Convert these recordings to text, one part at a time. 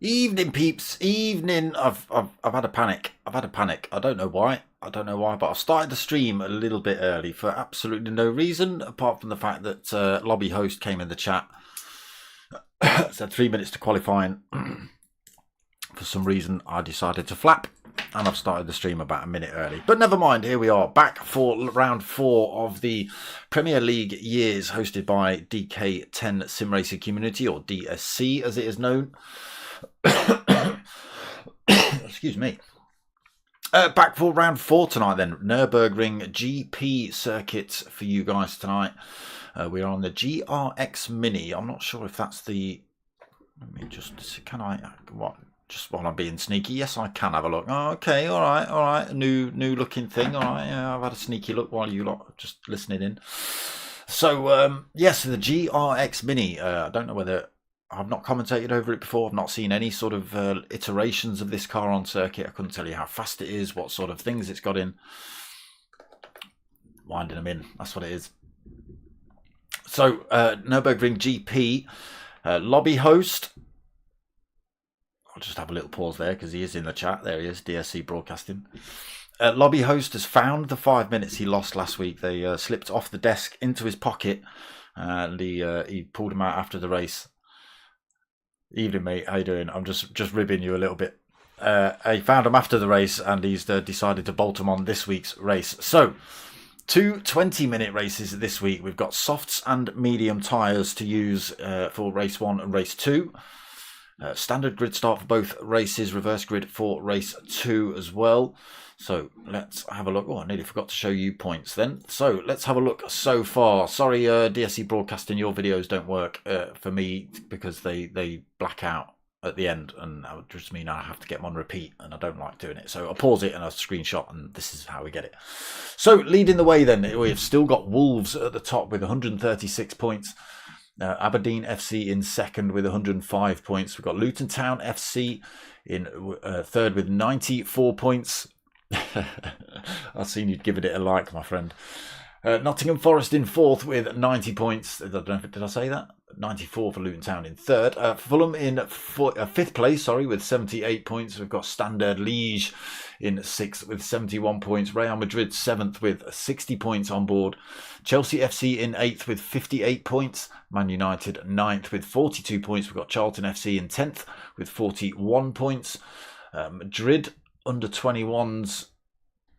Evening, peeps. Evening. I've had a panic. I don't know why. But I've started the stream a little bit early for absolutely no reason, apart from the fact that lobby host came in the chat, said 3 minutes to qualifying. For some reason, I decided to flap, and I've started the stream about a minute early. But never mind. Here we are, back for round 4 of the Premier League Years, hosted by DK10 Sim Racing Community, or DSC as it is known. Excuse me. Back for round 4 tonight then. Nurburgring GP circuits for you guys tonight. We're on the GRX Mini. I'm not sure if that's the... Let me just... Can I... What? Just while I'm being sneaky. Yes, I can have a look. Oh, okay, all right. New looking thing. All right, yeah, I've had a sneaky look while you lot are just listening in. So, yes, the GRX Mini. I don't know whether... I've not commentated over it before. I've not seen any sort of iterations of this car on circuit. I couldn't tell you how fast it is, what sort of things it's got in. Winding them in, that's what it is. So, Nurburgring GP, lobby host. I'll just have a little pause there because he is in the chat. There he is, DSC Broadcasting. Lobby host has found the 5 minutes he lost last week. They slipped off the desk into his pocket, and he pulled them out after the race. Evening, mate. How you doing? I'm just ribbing you a little bit. I found him after the race, and he's decided to bolt him on this week's race. So, 2 20-minute races this week. We've got softs and medium tyres to use for race 1 and race 2. Standard grid start for both races. Reverse grid for race 2 as well. So let's have a look. Oh, I nearly forgot to show you points then. So let's have a look so far. Sorry, DSC Broadcasting, your videos don't work for me because they black out at the end, and that would just mean I have to get them on repeat, and I don't like doing it. So I'll pause it and I'll screenshot, and this is how we get it. So leading the way then, we've still got Wolves at the top with 136 points. Aberdeen FC in second with 105 points. We've got Luton Town FC in third with 94 points. I've seen you'd given it a like, my friend. Nottingham Forest in fourth with 90 points. I don't know, did I say that? 94 for Luton Town in third. Fulham in fifth place, with 78 points. We've got Standard Liège in sixth with 71 points. Real Madrid seventh with 60 points on board. Chelsea FC in eighth with 58 points. Man United ninth with 42 points. We've got Charlton FC in 10th with 41 points. Madrid under 21s.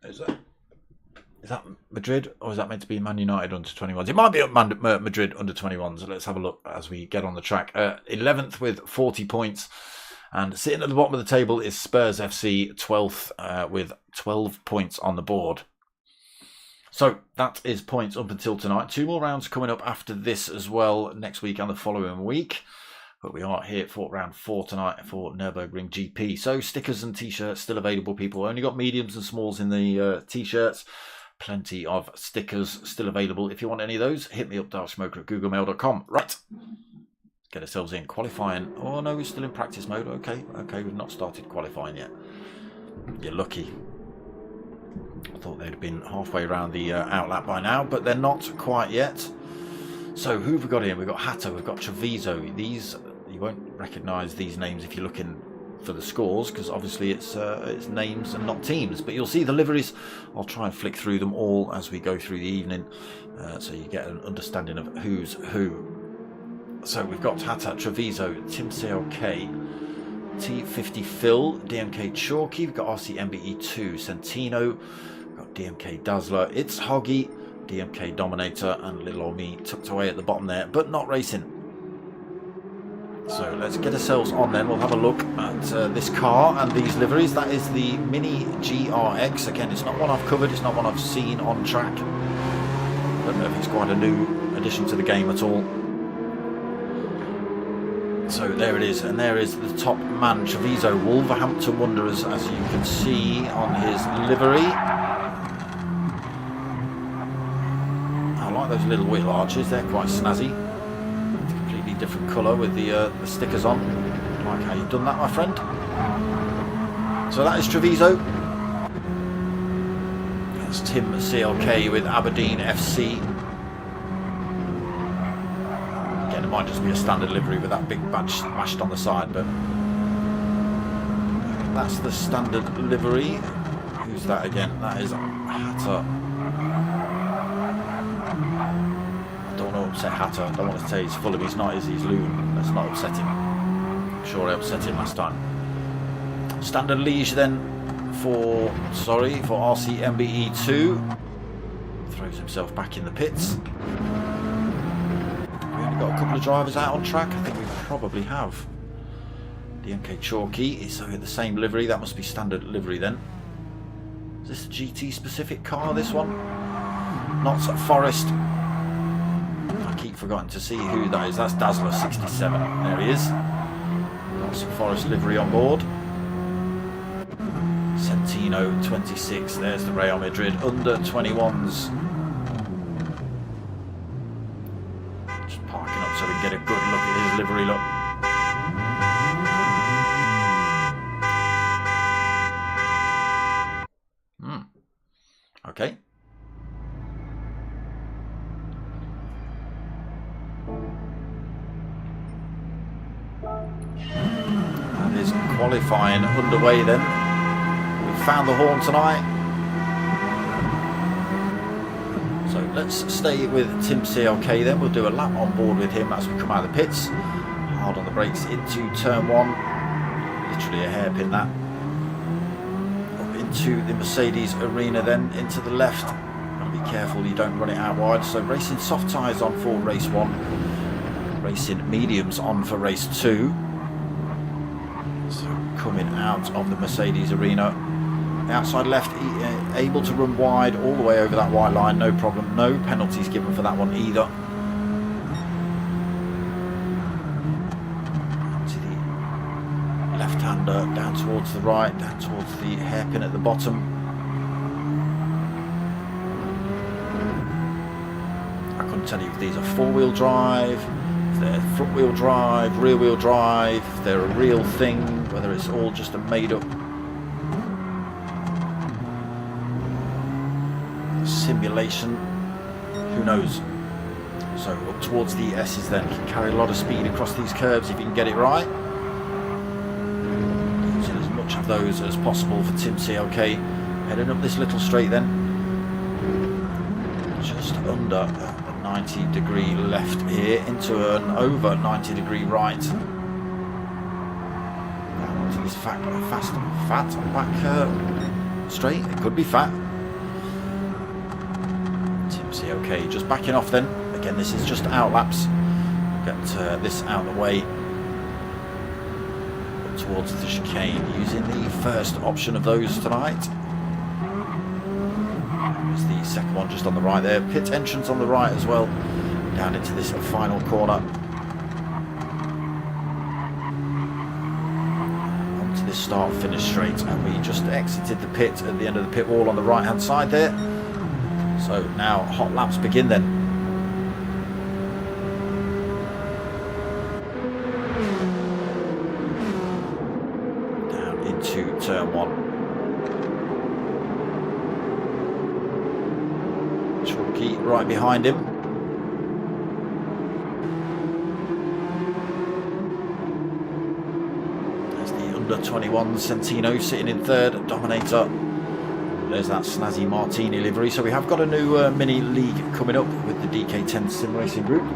Is that Madrid, or is that meant to be Man United under 21s? It might be Madrid under 21s. Let's have a look as we get on the track. 11th with 40 points. And sitting at the bottom of the table is Spurs FC, 12th with 12 points on the board. So that is points up until tonight. 2 more rounds coming up after this as well, next week and the following week. But we are here for round 4 tonight for Nurburgring GP. So stickers and t-shirts still available, people. Only got mediums and smalls in the t-shirts. Plenty of stickers still available. If you want any of those, hit me up, darksmoker@googlemail.com. Right. Get ourselves in. Qualifying. Oh, no, we're still in practice mode. Okay, we've not started qualifying yet. You're lucky. I thought they'd have been halfway around the outlap by now, but they're not quite yet. So who have we got here? We've got Hatter, we've got Treviso. These, you won't recognise these names if you're looking for the scores, because obviously it's names and not teams. But you'll see the liveries. I'll try and flick through them all as we go through the evening, so you get an understanding of who's who. So we've got Hatter, Treviso, Tim CLK, T50 Phil, DMK Chalky, we've got RC MBE2, Santino, we've got DMK Dazzler, It's Hoggy, DMK Dominator and little old me tucked away at the bottom there, but not racing. So let's get ourselves on then. We'll have a look at this car and these liveries. That is the Mini GRX. Again, it's not one I've covered, it's not one I've seen on track. Don't know if it's quite a new addition to the game at all. So there it is, and there is the top man, Treviso, Wolverhampton Wanderers, as you can see on his livery. I like those little wheel arches, they're quite snazzy. Different colour with the stickers on. Like how you've done that, my friend. So that is Treviso. That's Tim CLK with Aberdeen FC. Again, it might just be a standard livery with that big badge smashed on the side, but that's the standard livery. Who's that again? That is Hatter. Upset Hatter. I don't want to say he's full of, he's not, he's Luton. Let's not upset him. I'm sure I upset him last time. Standard Liège then for RCMBE 2. Throws himself back in the pits. We only got a couple of drivers out on track. I think we probably have. DMK Chalky is the same livery. That must be standard livery then. Is this a GT specific car, this one? Not Forest. Forgotten to see who that is. That's Dazzler 67. There he is. Got some Forest livery on board. Centino 26. There's the Real Madrid under 21s. Just parking up so we can get a good look at his livery look. Okay. Qualifying underway then. We've found the horn tonight. So let's stay with Tim CLK then. We'll do a lap on board with him as we come out of the pits. Hard on the brakes into turn 1. Literally a hairpin that. Up into the Mercedes arena then, into the left. Gotta be careful you don't run it out wide. So racing soft tyres on for race 1. Racing mediums on for race 2. So coming out of the Mercedes arena, the outside left, able to run wide all the way over that white line, no problem, no penalties given for that one either. To the left-hander, down towards the right, down towards the hairpin at the bottom. I couldn't tell you if these are four-wheel drive, if they're front-wheel drive, rear-wheel drive, if they're a real thing, whether it's all just a made-up simulation, who knows. So up towards the S's then, can carry a lot of speed across these curves if you can get it right. Using as much of those as possible for Tim CLK. Heading up this little straight then, just under a 90-degree left here into an over 90-degree right. Down onto this fat back straight. It could be fat. Tim CLK just backing off then. Again, this is just out laps. Get this out of the way. Up towards the chicane, using the first option of those tonight. There's the second one just on the right there. Pit entrance on the right as well. Down into this final corner. Onto this start finish straight, and we just exited the pit at the end of the pit wall on the right hand side there. So now hot laps begin then. Down into turn 1. Chalky right behind him. There's the under 21 Centino sitting in third, Dominator. There's that snazzy Martini livery. So we have got a new mini league coming up with the DK10 Sim Racing Group.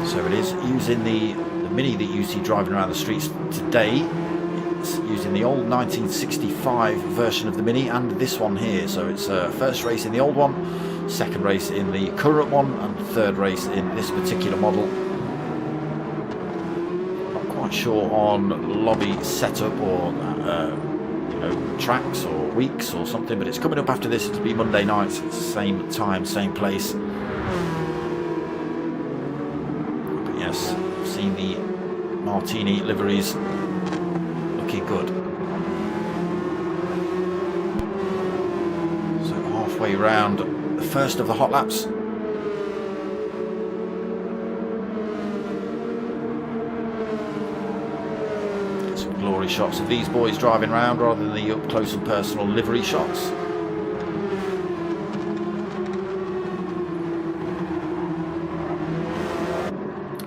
So it is using the mini that you see driving around the streets today. It's using the old 1965 version of the mini and this one here. So it's first race in the old one, second race in the current one, and third race in this particular model. Not quite sure on lobby setup or you know, tracks or weeks or something, but it's coming up after this. It'll be Monday nights, same time, same place. But yes, I've seen the Martini liveries looking good. So halfway round the first of the hot laps. Get some glory shots of these boys driving around rather than the up close and personal livery shots.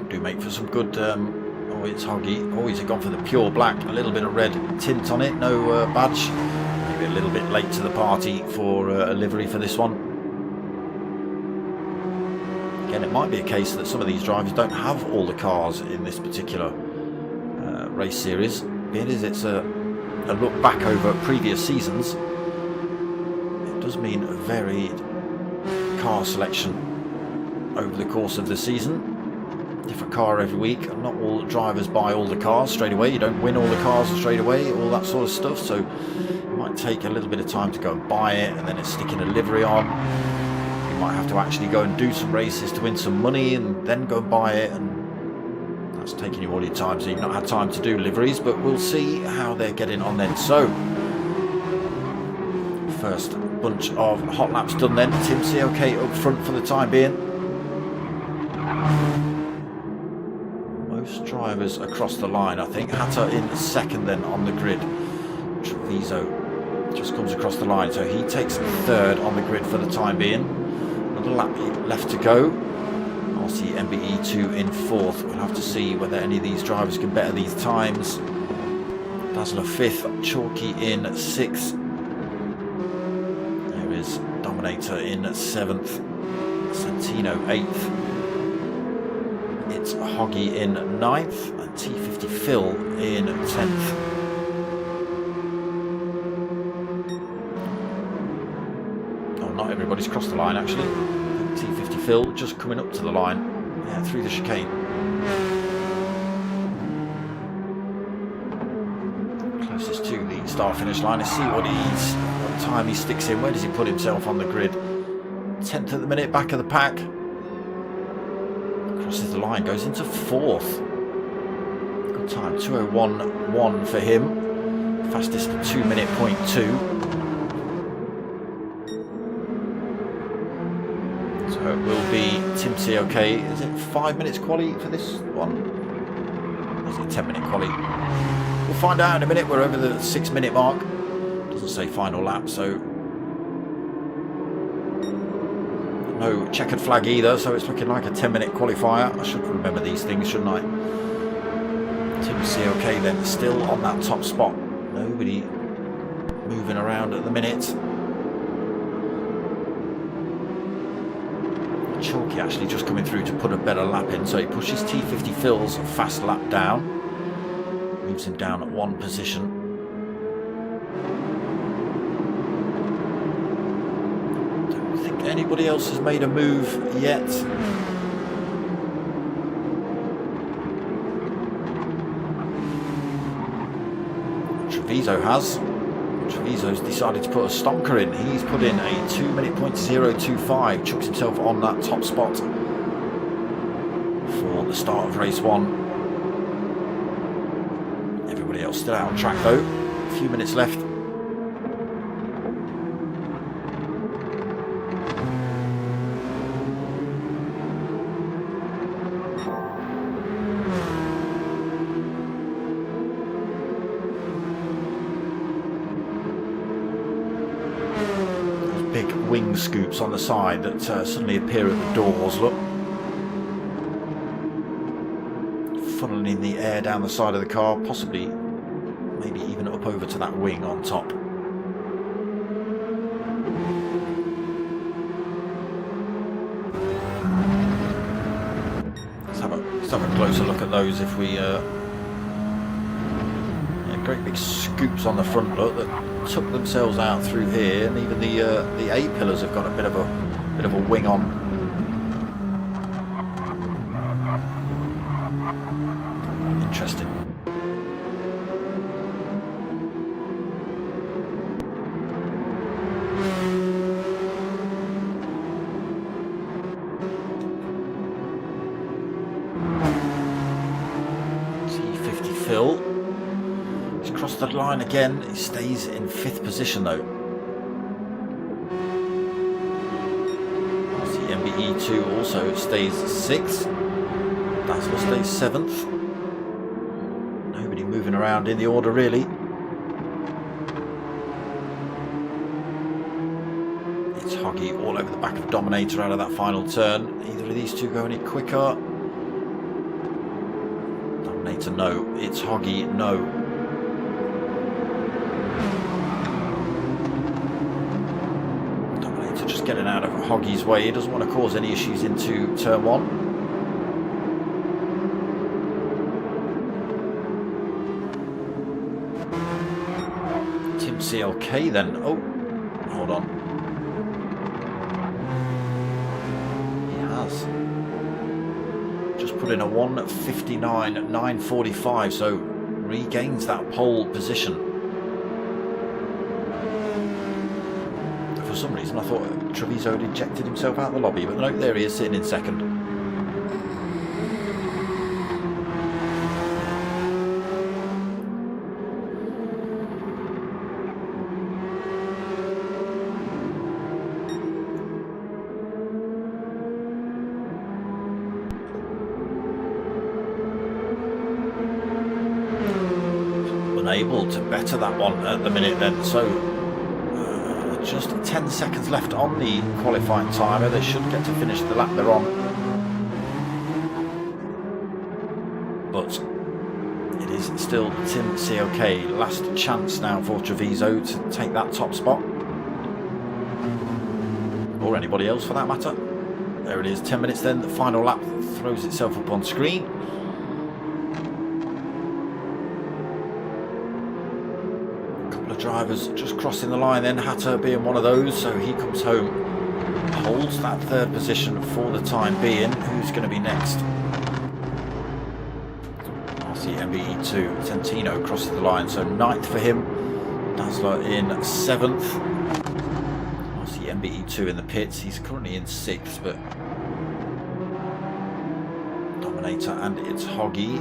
Do make for some good oh, it's Hoggy. Always gone for the pure black, a little bit of red tint on it, no badge. Maybe a little bit late to the party for a livery for this one. Again, it might be a case that some of these drivers don't have all the cars in this particular race series. Being as it's a look back over previous seasons, it does mean a varied car selection over the course of the season. Different car every week. Not all drivers buy all the cars straight away. You don't win all the cars straight away, all that sort of stuff. So it might take a little bit of time to go and buy it, and then it's sticking a livery on. You might have to actually go and do some races to win some money and then go and buy it, and that's taking you all your time, so you've not had time to do liveries. But we'll see how they're getting on then. So first bunch of hot laps done then. Tim COK up front for the time being. Drivers across the line, I think. Hatter in second then on the grid. Treviso just comes across the line, so he takes third on the grid for the time being. Another lap left to go. RC MBE2 in fourth. We'll have to see whether any of these drivers can better these times. Dazzler fifth, Chalky in sixth. There is Dominator in seventh, Santino eighth. It's Hoggy in 9th and T50 Phil in 10th. Oh, not everybody's crossed the line actually. T50 Phil just coming up to the line, yeah, through the chicane. Closest to the start finish line. Let's see what time he sticks in. Where does he put himself on the grid? 10th at the minute, back of the pack. Crosses the line, goes into fourth. Good time, 2:01.1 for him. Fastest 2-minute .2. So it will be Tim COK. Is it 5 minutes quali for this one? Or is it 10-minute quali? We'll find out in a minute. We're over the 6-minute mark. Doesn't say final lap, so no checkered flag either, so it's looking like a 10-minute qualifier. I should remember these things, shouldn't I? Tim COK then still on that top spot. Nobody moving around at the minute. Chalky actually just coming through to put a better lap in, so he pushes T50 Phil's fast lap down. Moves him down at one position. Anybody else has made a move yet? Treviso has. Treviso's decided to put a stonker in. He's put in a 2-minute .025. Chucks himself on that top spot for the start of race one. Everybody else still out on track though. A few minutes left. Big wing scoops on the side that suddenly appear at the doors, look. Funneling the air down the side of the car, possibly maybe even up over to that wing on top. Let's have a closer look at those if we great big scoops on the front, look, that took themselves out through here, and even the A-pillars have got a bit of a Bit of a wing on. Interesting. T50 Phil. He's crossed the line again. He stays in 5th position though. MBE2 also stays 6th. Dazzler stays 7th. Nobody moving around in the order really. It's Hoggy all over the back of Dominator out of that final turn. Either of these two go any quicker? Dominator, no. It's Hoggy, no. Dominator just getting out of Hoggy's way. He doesn't want to cause any issues into turn 1. CLK then. Oh, hold on. He has just put in a 1:59.945, so regains that pole position. For some reason I thought Treviso had ejected himself out of the lobby, but no, there he is sitting in 2nd. Able to better that one at the minute then, so just 10 seconds left on the qualifying timer. They should get to finish the lap they're on, but it is still Tim CLK. Last chance now for Treviso to take that top spot, or anybody else for that matter. There it is, 10 minutes then, the final lap throws itself up on screen. Drivers just crossing the line then, Hatter being one of those, so he comes home, holds that 3rd position for the time being. Who's going to be next? RCMBE2, Centino crosses the line, so 9th for him. Dazzler in 7th. RCMBE2 in the pits, he's currently in 6th, but Dominator, and it's Hoggy,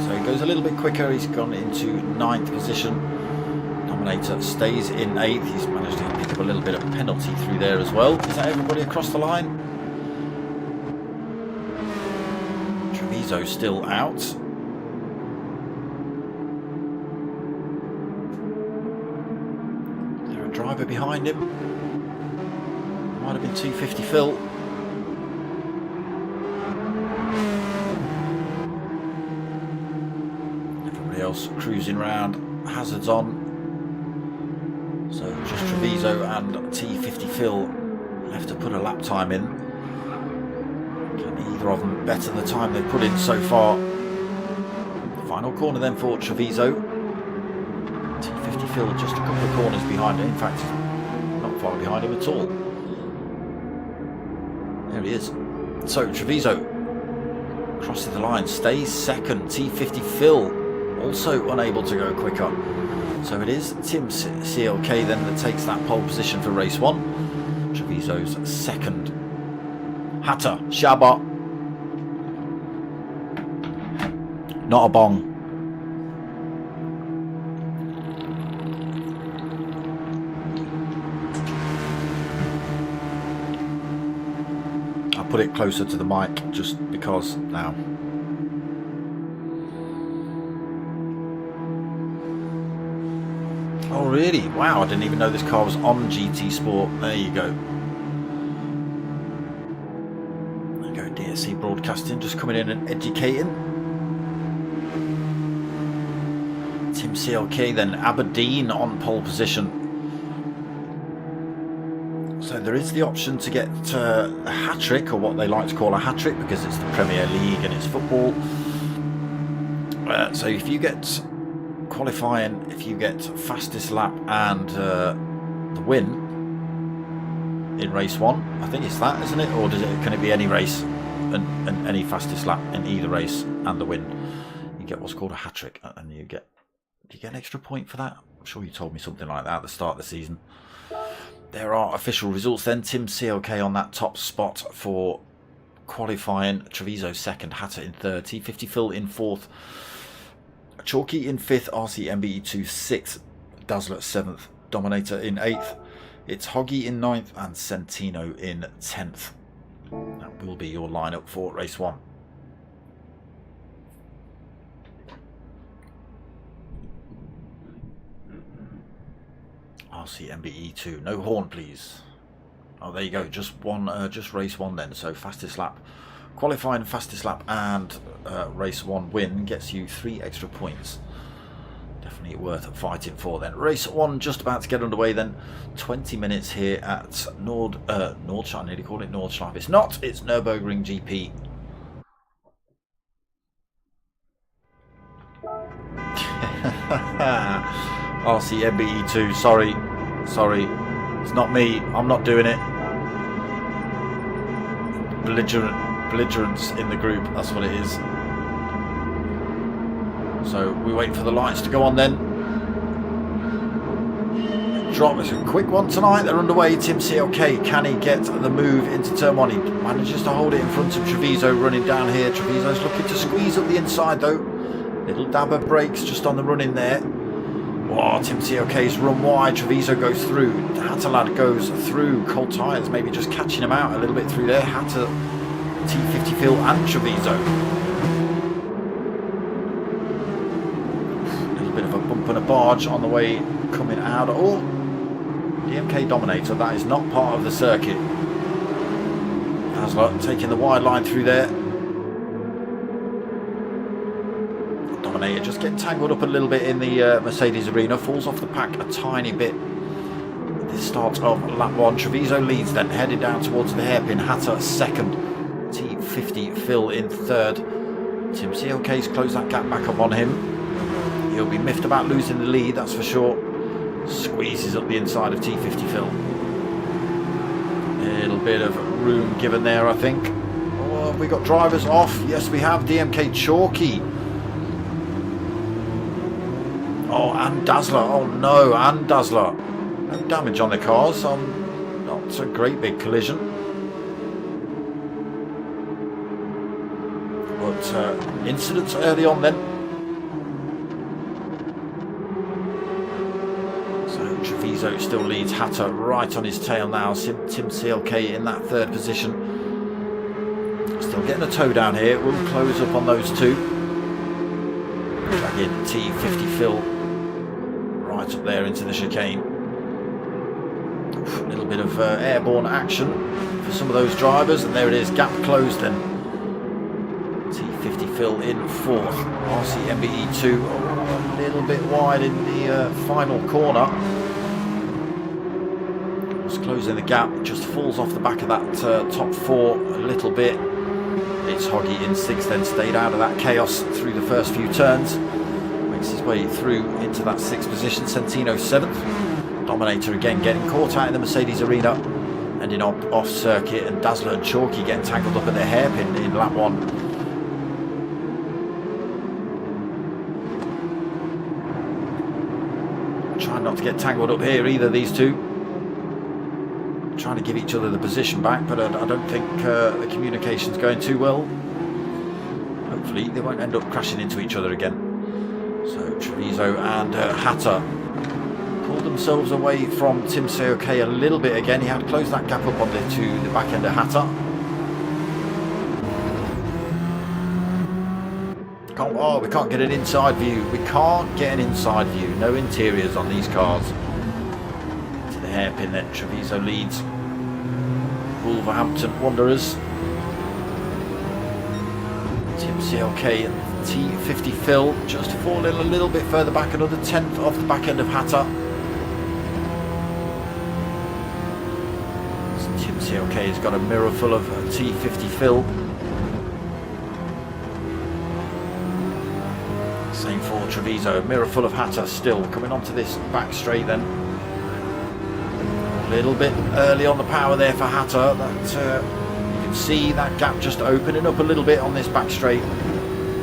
so he goes a little bit quicker. He's gone into 9th position. Dominator stays in 8th. He's managed to pick up a little bit of penalty through there as well. Is that everybody across the line? Treviso still out. Is there a driver behind him? Might have been 250 Phil. Everybody else cruising round. Hazards on. So just Treviso and T50 Phil left to put a lap time in. Can either of them better the time they've put in so far? Final corner then for Treviso. T50 Phil just a couple of corners behind him. In fact, not far behind him at all. There he is. So Treviso crosses the line, stays 2nd. T50 Phil also unable to go quicker. So it is Tim CLK then that takes that pole position for race 1. Treviso's 2nd. Hatter, Shabba. Not a bong. I'll put it closer to the mic just because now. Oh really? Wow, I didn't even know this car was on GT Sport. There you go. There you go, DSC Broadcasting just coming in and educating. Tim CLK then, Aberdeen on pole position. So there is the option to get a hat-trick, or what they like to call a hat-trick, because it's the Premier League and it's football. So if you get qualifying, if you get fastest lap and the win, in race 1. I think it's that, isn't it? Or can it be any race and any fastest lap in either race and the win? You get what's called a hat-trick, and do you get an extra point for that? I'm sure you told me something like that at the start of the season. There are official results then. Tim CLK on that top spot for qualifying. Treviso second, Hatter in third, T50 Phil in fourth, Chalky in fifth, RC MBE2 sixth, Dazzler seventh, Dominator in eighth. It's Hoggy in ninth and Centino in 10th. That will be your lineup for race 1. RC MBE2. No horn, please. Oh, there you go. Just race 1 then. So fastest lap, qualifying fastest lap, and race 1 win gets you 3 extra points. Definitely worth fighting for then. Race 1 just about to get underway then. 20 minutes here at Nordschleife. I nearly called it Nordschleife. It's not. It's Nurburgring GP. RC MBE2. Sorry. It's not me. I'm not doing it. Belligerence in the group. That's what it is. So we wait for the lights to go on then. Drop is a quick one tonight. They're underway. Tim CLK, can he get the move into turn 1? He manages to hold it in front of Treviso running down here. Treviso's looking to squeeze up the inside though. Little dab of brakes just on the run in there. Oh, Tim CLK's run wide. Treviso goes through. Hatter lad goes through. Cold tyres maybe just catching him out a little bit through there. Hatter, T50 Phil and Treviso. Bit of a bump and a barge on the way coming out. Oh, DMK Dominator, that is not part of the circuit. Dazzler taking the wide line through there. Dominator just getting tangled up a little bit in the Mercedes arena, falls off the pack a tiny bit. This starts off lap 1. Treviso leads then, heading down towards the hairpin. Hatter second, T50 Phil in third. Tim CLK's closed that gap back up on him. He'll be miffed about losing the lead, that's for sure. Squeezes up the inside of T50 Phil. A little bit of room given there, I think. Oh, have we got drivers off? Yes, we have. DMK Chalky. Oh, and Dazzler. Oh no, and Dazzler. No damage on the cars. Not a great big collision. But incidents early on then. Treviso still leads. Hatter right on his tail now. Tim CLK in that third position. Still getting a toe down here. We'll close up on those two. Drag in T50 Phil right up there into the chicane. A little bit of airborne action for some of those drivers, and there it is. Gap closed then. T50 Phil in fourth. RC MBE2 a little bit wide in the final corner. Closing the gap, just falls off the back of that top 4 a little bit. It's Hoggy in 6th, then stayed out of that chaos through the first few turns. Makes his way through into that 6th position. Centino 7th. Dominator again getting caught out in the Mercedes arena, ending up off circuit, and Dazzler and Chalky getting tangled up at their hairpin in lap 1. Trying not to get tangled up here either, these two. Trying to give each other the position back, but I don't think the communication's going too well. Hopefully they won't end up crashing into each other again. So Treviso and Hatter pulled themselves away from Tim CLK a little bit again. He had closed that gap up on to the back end of Hatter. We can't get an inside view. We can't get an inside view. No interiors on these cars. To the hairpin then. Treviso leads. Wolverhampton Wanderers. Tim CLK and T50 Phil just falling a little bit further back, another 10th off the back end of Hatter. So Tim CLK has got a mirror full of T50 Phil. Same for Treviso, mirror full of Hatter still coming onto this back straight then. A little bit early on the power there for Hatter. That you can see that gap just opening up a little bit on this back straight.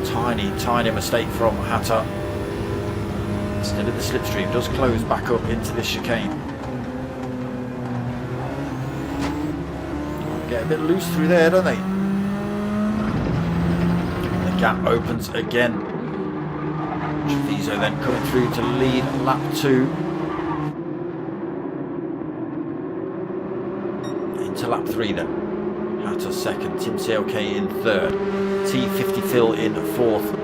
Tiny mistake from Hatter. Instead of the slipstream does close back up into this chicane. Get a bit loose through there, don't they? The gap opens again. Treviso then coming through to lead lap 2. Into lap 3 then. Hatter second, Tim CLK in third, T50 Phil in fourth.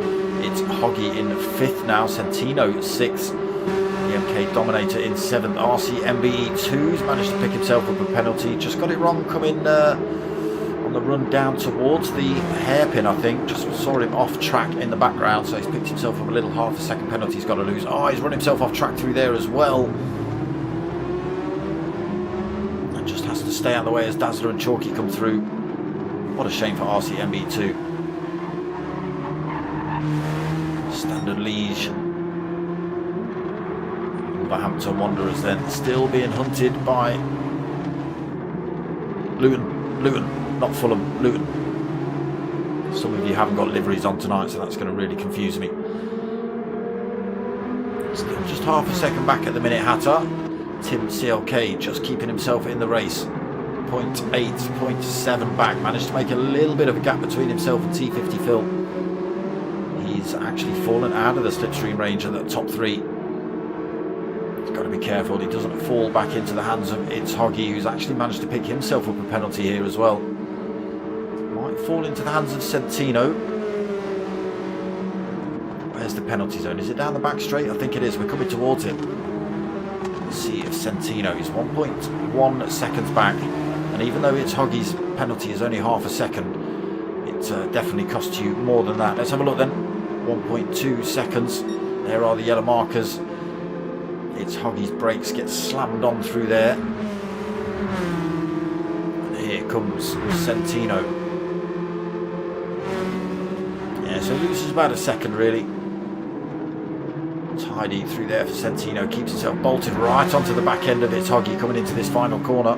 It's Hoggy in 5th now, Centino 6th, the MK Dominator in 7th, RC MBE 2's managed to pick himself up a penalty, just got it wrong coming on the run down towards the hairpin, I think, just saw him off track in the background, so he's picked himself up a little half a second penalty he's got to lose. Oh, he's run himself off track through there as well. And just has to stay out of the way as Dazzler and Chalky come through. What a shame for RC MBE 2. Standard Liège. Wolverhampton Wanderers then still being hunted by Luton, not Fulham, Luton. Some of you haven't got liveries on tonight, so that's going to really confuse me. Still just half a second back at the minute, Hatter. Tim CLK just keeping himself in the race. 0.8, 0.7 back. Managed to make a little bit of a gap between himself and T50 Phil. He's actually fallen out of the slipstream range at the top 3. He's got to be careful he doesn't fall back into the hands of It's Hoggy, who's actually managed to pick himself up a penalty here as well. Might fall into the hands of Centino. Where's the penalty zone? Is it down the back straight? I think it is. We're coming towards it. Let's see if Centino is 1.1 seconds back. And even though It's Hoggy's penalty is only half a second, it definitely costs you more than that. Let's have a look then. 1.2 seconds. There are the yellow markers. It's Hoggy's brakes get slammed on through there. And here comes Centino. Yeah, so loses about a second really. Tidy through there for Centino. Keeps himself bolted right onto the back end of It's Hoggy coming into this final corner.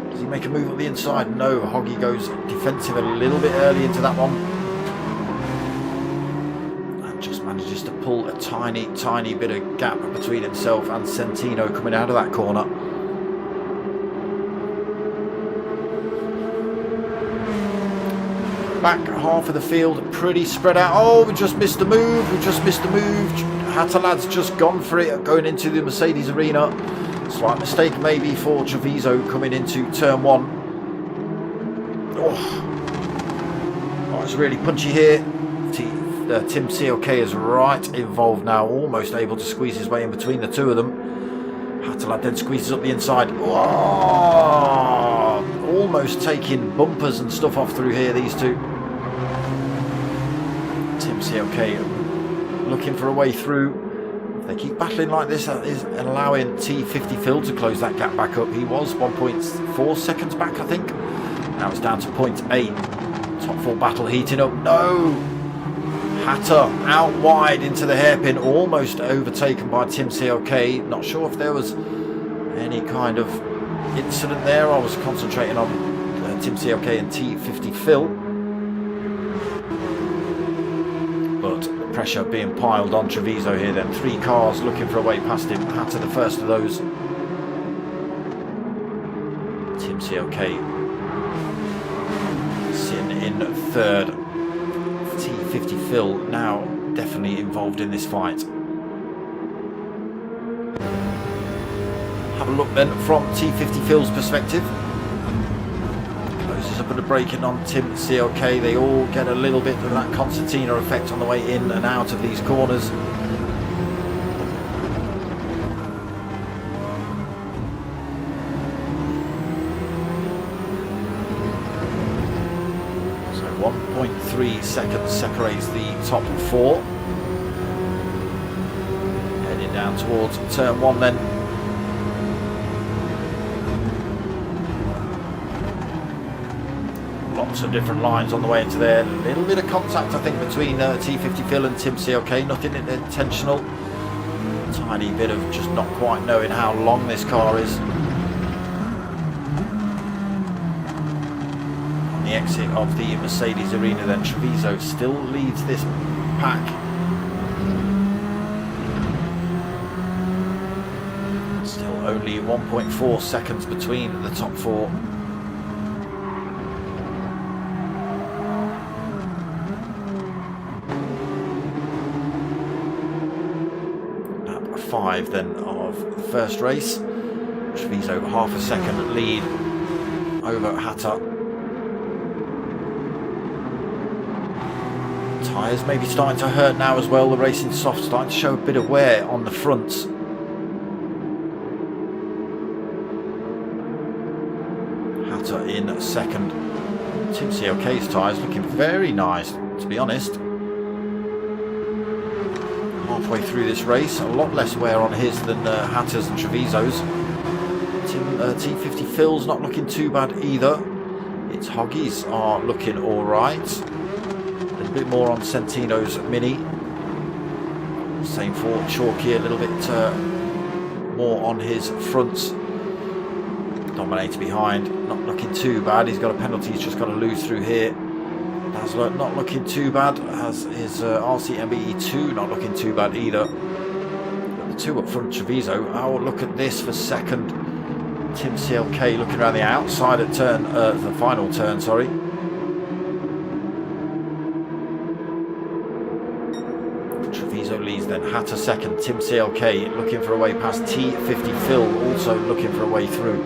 Does he make a move on the inside? No, Hoggy goes defensive a little bit early into that one. And just manages to pull a tiny bit of gap between himself and Centino coming out of that corner. Back half of the field, pretty spread out. Oh, we just missed the move. Hatter lad's just gone for it, going into the Mercedes arena. Slight mistake maybe for Treviso coming into turn 1. Oh, it's really punchy here. Tim CLK is right involved now, almost able to squeeze his way in between the two of them. Hatter lad then squeezes up the inside. Oh, almost taking bumpers and stuff off through here, these two. Tim CLK looking for a way through. If they keep battling like this, that is allowing T50 Phil to close that gap back up. He was 1.4 seconds back, I think. Now it's down to 0.8. Top 4 battle heating up. No! Hatter out wide into the hairpin, almost overtaken by Tim CLK. Not sure if there was any kind of incident there. I was concentrating on Tim CLK and T50 Phil. But the pressure being piled on Treviso here then. 3 cars looking for a way past him. Hatter the first of those. Tim CLK sitting in third. T50 Phil now definitely involved in this fight. Have a look then from T50 Phil's perspective. Closes up at the braking on Tim CLK. They all get a little bit of that concertina effect on the way in and out of these corners. So 1.3 seconds separates the top 4. Heading down towards turn 1 then. Lots of different lines on the way into there. A little bit of contact, I think, between T50 Phil and Tim CLK. Nothing intentional. Tiny bit of just not quite knowing how long this car is. the exit of the Mercedes arena then. Treviso still leads this pack. Still only 1.4 seconds between the top four. Lap 5 then of the first race. Treviso half a second lead over Hatter. Tyres maybe starting to hurt now as well. The racing soft starting to show a bit of wear on the fronts. Hatter in second. Team CLK's tyres looking very nice, to be honest. Halfway through this race, a lot less wear on his than Hatter's and Treviso's. T50 Phil's not looking too bad either. Its Hoggies are looking alright. A little bit more on Centino's Mini. Same for Chalky, a little bit more on his fronts. Dominator behind, not looking too bad. He's got a penalty, he's just got to lose through here. Dazzler not looking too bad, has his RC MBE2 not looking too bad either. But the two up front, Treviso, oh look at this for second. Tim CLK looking around the outside at turn, the final turn, sorry. Treviso leads then, Hatter second, Tim CLK looking for a way past T50 Phil, also looking for a way through.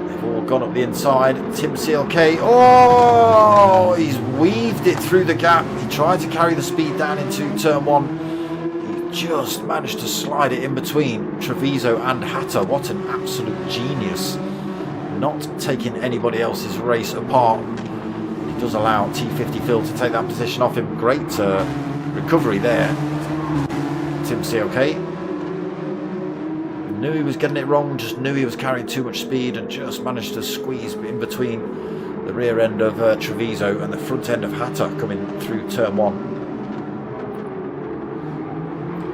They've all gone up the inside. Tim CLK, oh, he's weaved it through the gap. He tried to carry the speed down into turn 1. Just managed to slide it in between Treviso and Hatter. What an absolute genius. Not taking anybody else's race apart. He does allow T50 Phil to take that position off him. Great recovery there. Tim CLK knew he was getting it wrong, just knew he was carrying too much speed and just managed to squeeze in between the rear end of Treviso and the front end of Hatter coming through turn 1.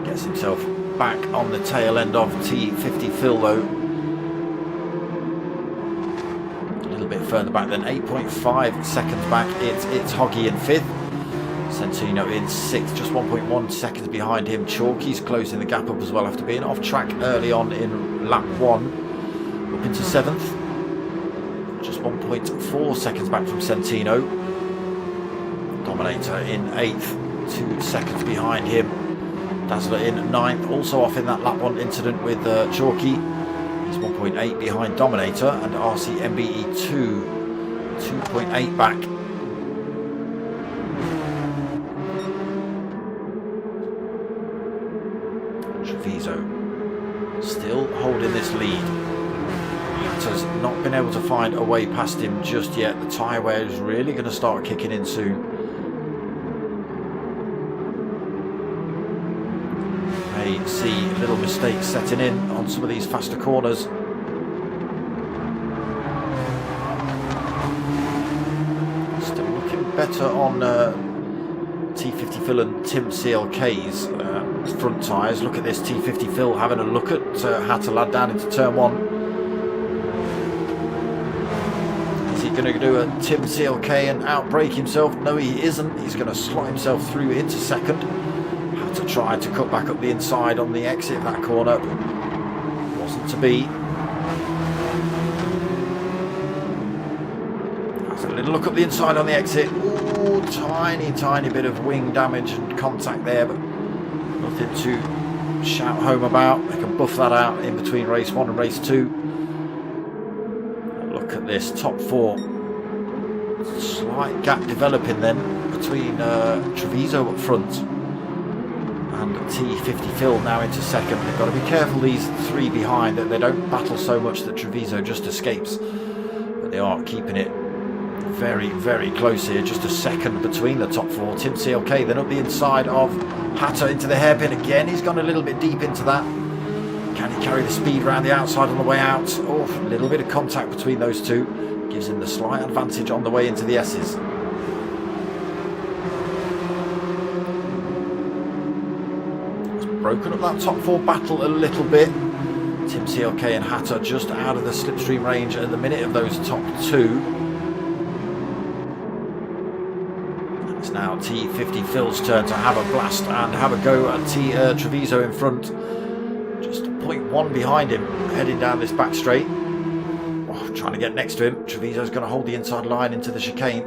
Gets himself back on the tail end of T50 Phil though. A little bit further back than 8.5 seconds back. It's Hoggy in 5th. Centino in 6th, just 1.1 seconds behind him. Chalky's closing the gap up as well after being off track early on in lap 1. Up into 7th. Just 1.4 seconds back from Centino. Dominator in 8th, 2 seconds behind him. Dazzler in 9th, also off in that lap 1 incident with Chalky. He's 1.8 behind Dominator, and RC MBE 2.8 back. Treviso still holding this lead. Hatter's not been able to find a way past him just yet. The tyre wear is really going to start kicking in soon. See little mistakes setting in on some of these faster corners. Still looking better on T50 Phil and Tim CLK's front tyres. Look at this, T50 Phil having a look at Hatter lad down into turn 1. Is he going to do a Tim CLK and outbrake himself? No, he isn't. He's going to slot himself through into second. To try to cut back up the inside on the exit of that corner. Wasn't to be. Has a little look up the inside on the exit. Ooh, tiny bit of wing damage and contact there, but nothing to shout home about. They can buff that out in between race 1 and race 2. Look at this, top 4. Slight gap developing then between Treviso up front and T50 Phil now into second. They've got to be careful, these 3 behind, that they don't battle so much that Treviso just escapes. But they are keeping it very close here. Just a second between the top 4. Tim CLK then up the inside of Hatter into the hairpin again. He's gone a little bit deep into that. Can he carry the speed around the outside on the way out? Oh, a little bit of contact between those two. Gives him the slight advantage on the way into the S's. Broken up that top 4 battle a little bit. Tim CLK and Hatter just out of the slipstream range at the minute of those top 2. now T50 Phil's turn to have a blast and have a go at Treviso in front. Just 0.1 behind him, heading down this back straight. Oh, trying to get next to him. Treviso's going to hold the inside line into the chicane.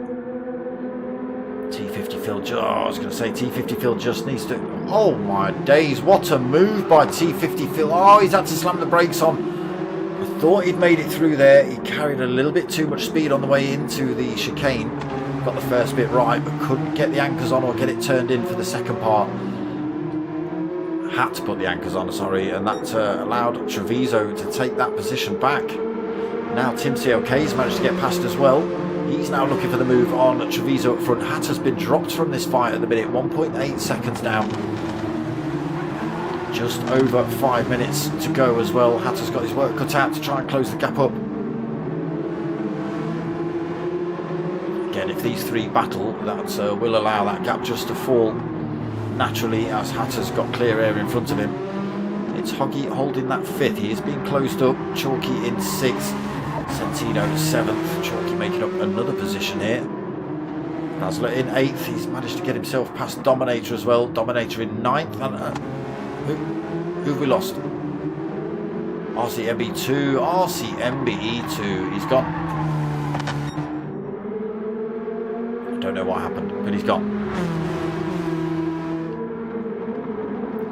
T50 Phil, I was going to say T50 Phil just needs to... Oh my days, what a move by T50 Phil. Oh, he's had to slam the brakes on. I thought he'd made it through there. He carried a little bit too much speed on the way into the chicane. Got the first bit right, but couldn't get the anchors on or get it turned in for the second part. Had to put the anchors on, sorry, and that allowed Treviso to take that position back. Now Tim CLK's managed to get past as well. He's now looking for the move on Treviso up front. Hatter's been dropped from this fight at the minute. 1.8 seconds now. Just over 5 minutes to go as well. Hatter's got his work cut out to try and close the gap up. Again, if these three battle, that will allow that gap just to fall naturally as Hatter's got clear air in front of him. It's Hoggy holding that fifth. He is being closed up. Chalky in sixth. Centino 7th, Chalky making up another position here. Dazzler in 8th, he's managed to get himself past Dominator as well. Dominator in 9th, and who have we lost? RCMB2, RCMBE2, he's gone. I don't know what happened, but he's gone.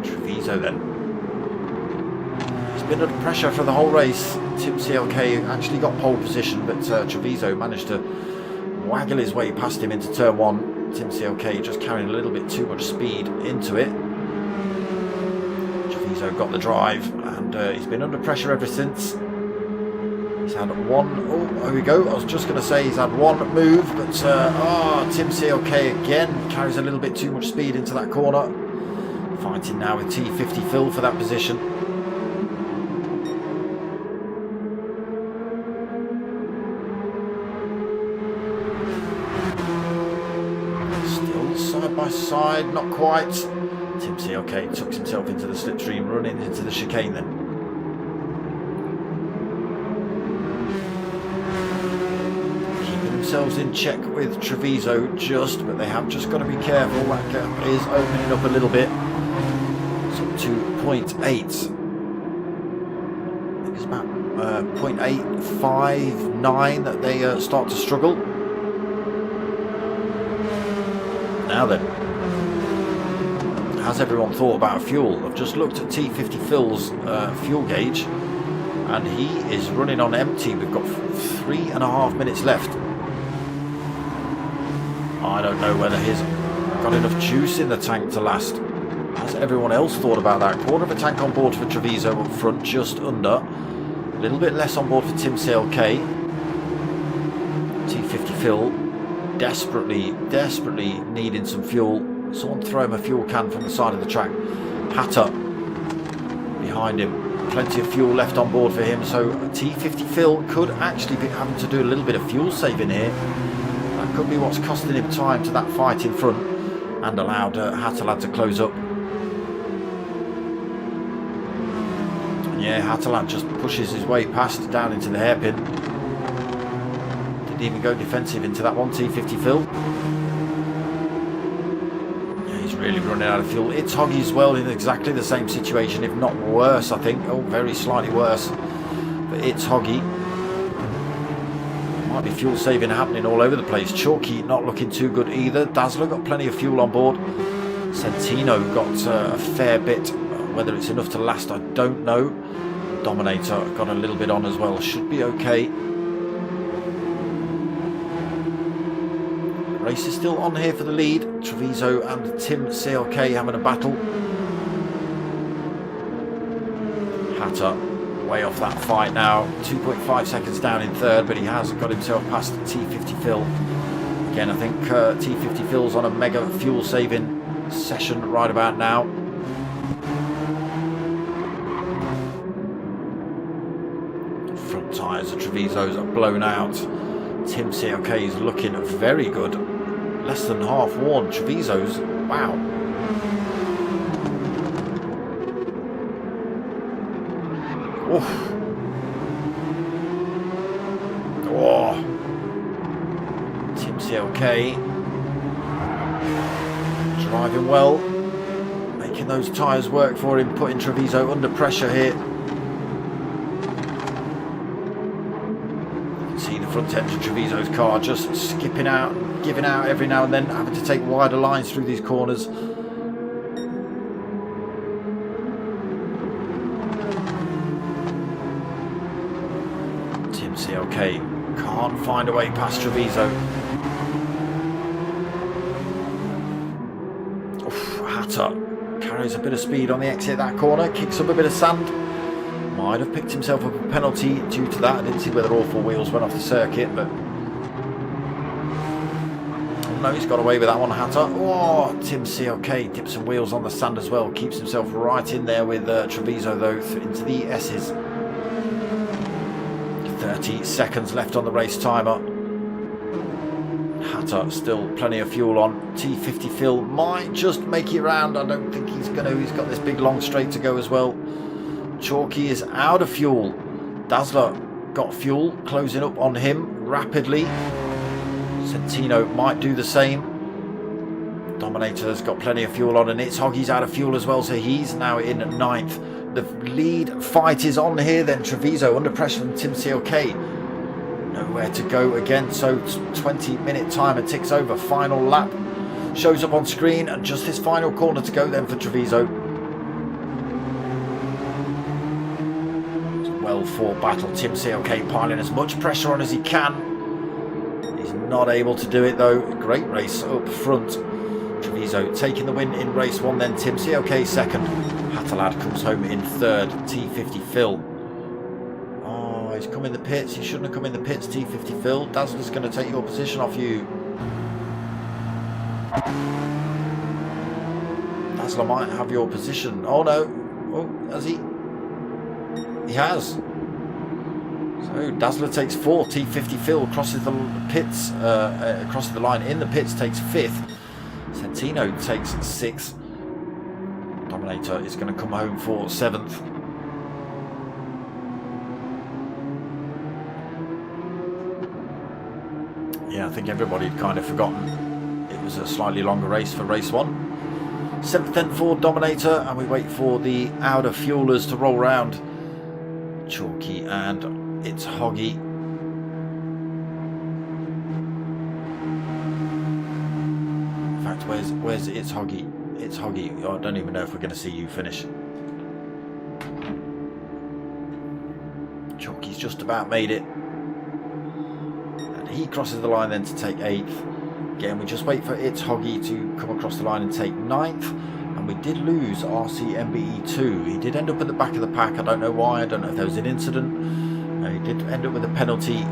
Treviso then. Been under pressure for the whole race. Tim CLK actually got pole position, but Treviso managed to waggle his way past him into turn 1. Tim CLK just carrying a little bit too much speed into it. Treviso got the drive, and he's been under pressure ever since. He's had one... Oh, here we go. I was just going to say he's had one move, but Tim CLK again carries a little bit too much speed into that corner. Fighting now with T50 Phil for that position. By side, not quite. Tim CLK tucks himself into the slipstream, running into the chicane then. Keeping themselves in check with Treviso but they have just got to be careful. That gap is opening up a little bit. It's up to 0.8. I think it's about 0.859 that they start to struggle. Now then, has everyone thought about fuel? I've just looked at T50 Phil's fuel gauge, and he is running on empty. We've got 3.5 minutes left. I don't know whether he's got enough juice in the tank to last. Has everyone else thought about that? Quarter of a tank on board for Treviso up front, just under. A little bit less on board for Tim CLK. T50 Phil desperately needing some fuel. Someone throw him a fuel can from the side of the track. Hatter behind him. Plenty of fuel left on board for him, so T50 Phil could actually be having to do a little bit of fuel saving here. That could be what's costing him time to that fight in front and allowed Hatterlad to close up. And yeah, Hatterlad just pushes his way past down into the hairpin. Didn't even go defensive into that one, T50 Phil. Yeah, he's really running out of fuel. It's Hoggy as well in exactly the same situation, if not worse, I think. Oh, very slightly worse. But it's Hoggy. Might be fuel saving happening all over the place. Chalky not looking too good either. Dazzler got plenty of fuel on board. Centino got a fair bit. Whether it's enough to last, I don't know. Dominator got a little bit on as well. Should be okay. Race is still on here for the lead. Treviso and Tim CLK having a battle. Hatter way off that fight now. 2.5 seconds down in third, but he has got himself past T50 Phil. Again, I think T50 Phil's on a mega fuel saving session right about now. Front tyres of Treviso's are blown out. Tim CLK is looking very good. Less than half worn. Treviso's, wow. Oof. Oh. Tim CLK Driving well, making those tyres work for him, putting Treviso under pressure here. You can see the front end of Treviso's car just skipping out, giving out every now and then, having to take wider lines through these corners. Tim CLK can't find a way past Treviso. Hatter carries a bit of speed on the exit of that corner, kicks up a bit of sand. Might have picked himself up a penalty due to that. I didn't see whether all four wheels went off the circuit, but no, he's got away with that one, Hatter. Oh, Tim CLK dips some wheels on the sand as well, keeps himself right in there with Treviso though, into the S's. 30 seconds left on the race timer. Hatter still plenty of fuel on. T50 Phil might just make it round. I don't think he's going to. He's got this big long straight to go as well. Chalky is out of fuel. Dazzler got fuel, closing up on him rapidly. Centino might do the same. Dominator's got plenty of fuel on, and it's Hoggy's out of fuel as well, so he's now in 9th. The lead fight is on here then. Treviso under pressure from Tim CLK. Nowhere to go again, so 20-minute timer ticks over. Final lap shows up on screen, and just this final corner to go then for Treviso. It's a well-fought battle. Tim CLK piling as much pressure on as he can. He's not able to do it though. Great race up front. Treviso taking the win in race 1, then Tim CLK second. Hatterlad comes home in 3rd. T50 Phil. Oh, he's come in the pits. He shouldn't have come in the pits, T50 Phil. Dazzler's going to take your position off you. Dazzler might have your position. Oh no. Oh, has he? He has. So Dazzler takes 4th. T50 Phil crosses the pits, crosses the line in the pits, takes 5th. Centino takes 6th. Dominator is going to come home for 7th. Yeah, I think everybody had kind of forgotten it was a slightly longer race for race 1. 7th then for Dominator, and we wait for the outer fuelers to roll round. Chalky and it's Hoggy. In fact, where's it's Hoggy? It's Hoggy. Oh, I don't even know if we're going to see you finish. Chalky's just about made it. And he crosses the line then to take 8th. Again, we just wait for It's Hoggy to come across the line and take 9th. And we did lose RCMBE2. He did end up at the back of the pack. I don't know why. I don't know if there was an incident. He did end up with a penalty.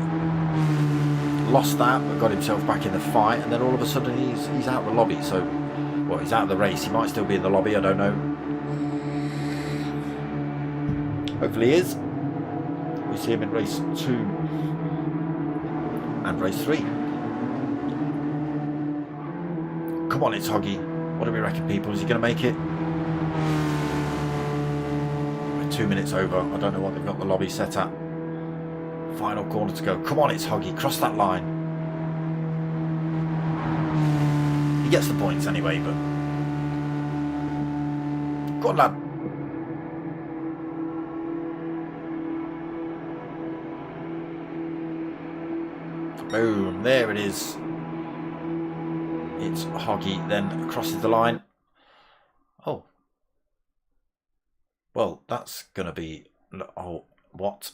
Lost that, but got himself back in the fight. And then all of a sudden he's out of the lobby. So, well, he's out of the race. He might still be in the lobby. I don't know. Hopefully he is. We see him in race 2 and race 3. Come on, It's Hoggy. What do we reckon, people? Is he going to make it? We're 2 minutes over. I don't know what they've got the lobby set at. Final corner to go. Come on, It's Hoggy. Cross that line. He gets the points anyway, but... Go on, lad. Boom. There it is. It's Hoggy then crosses the line. Oh. Well, that's going to be... Oh, what?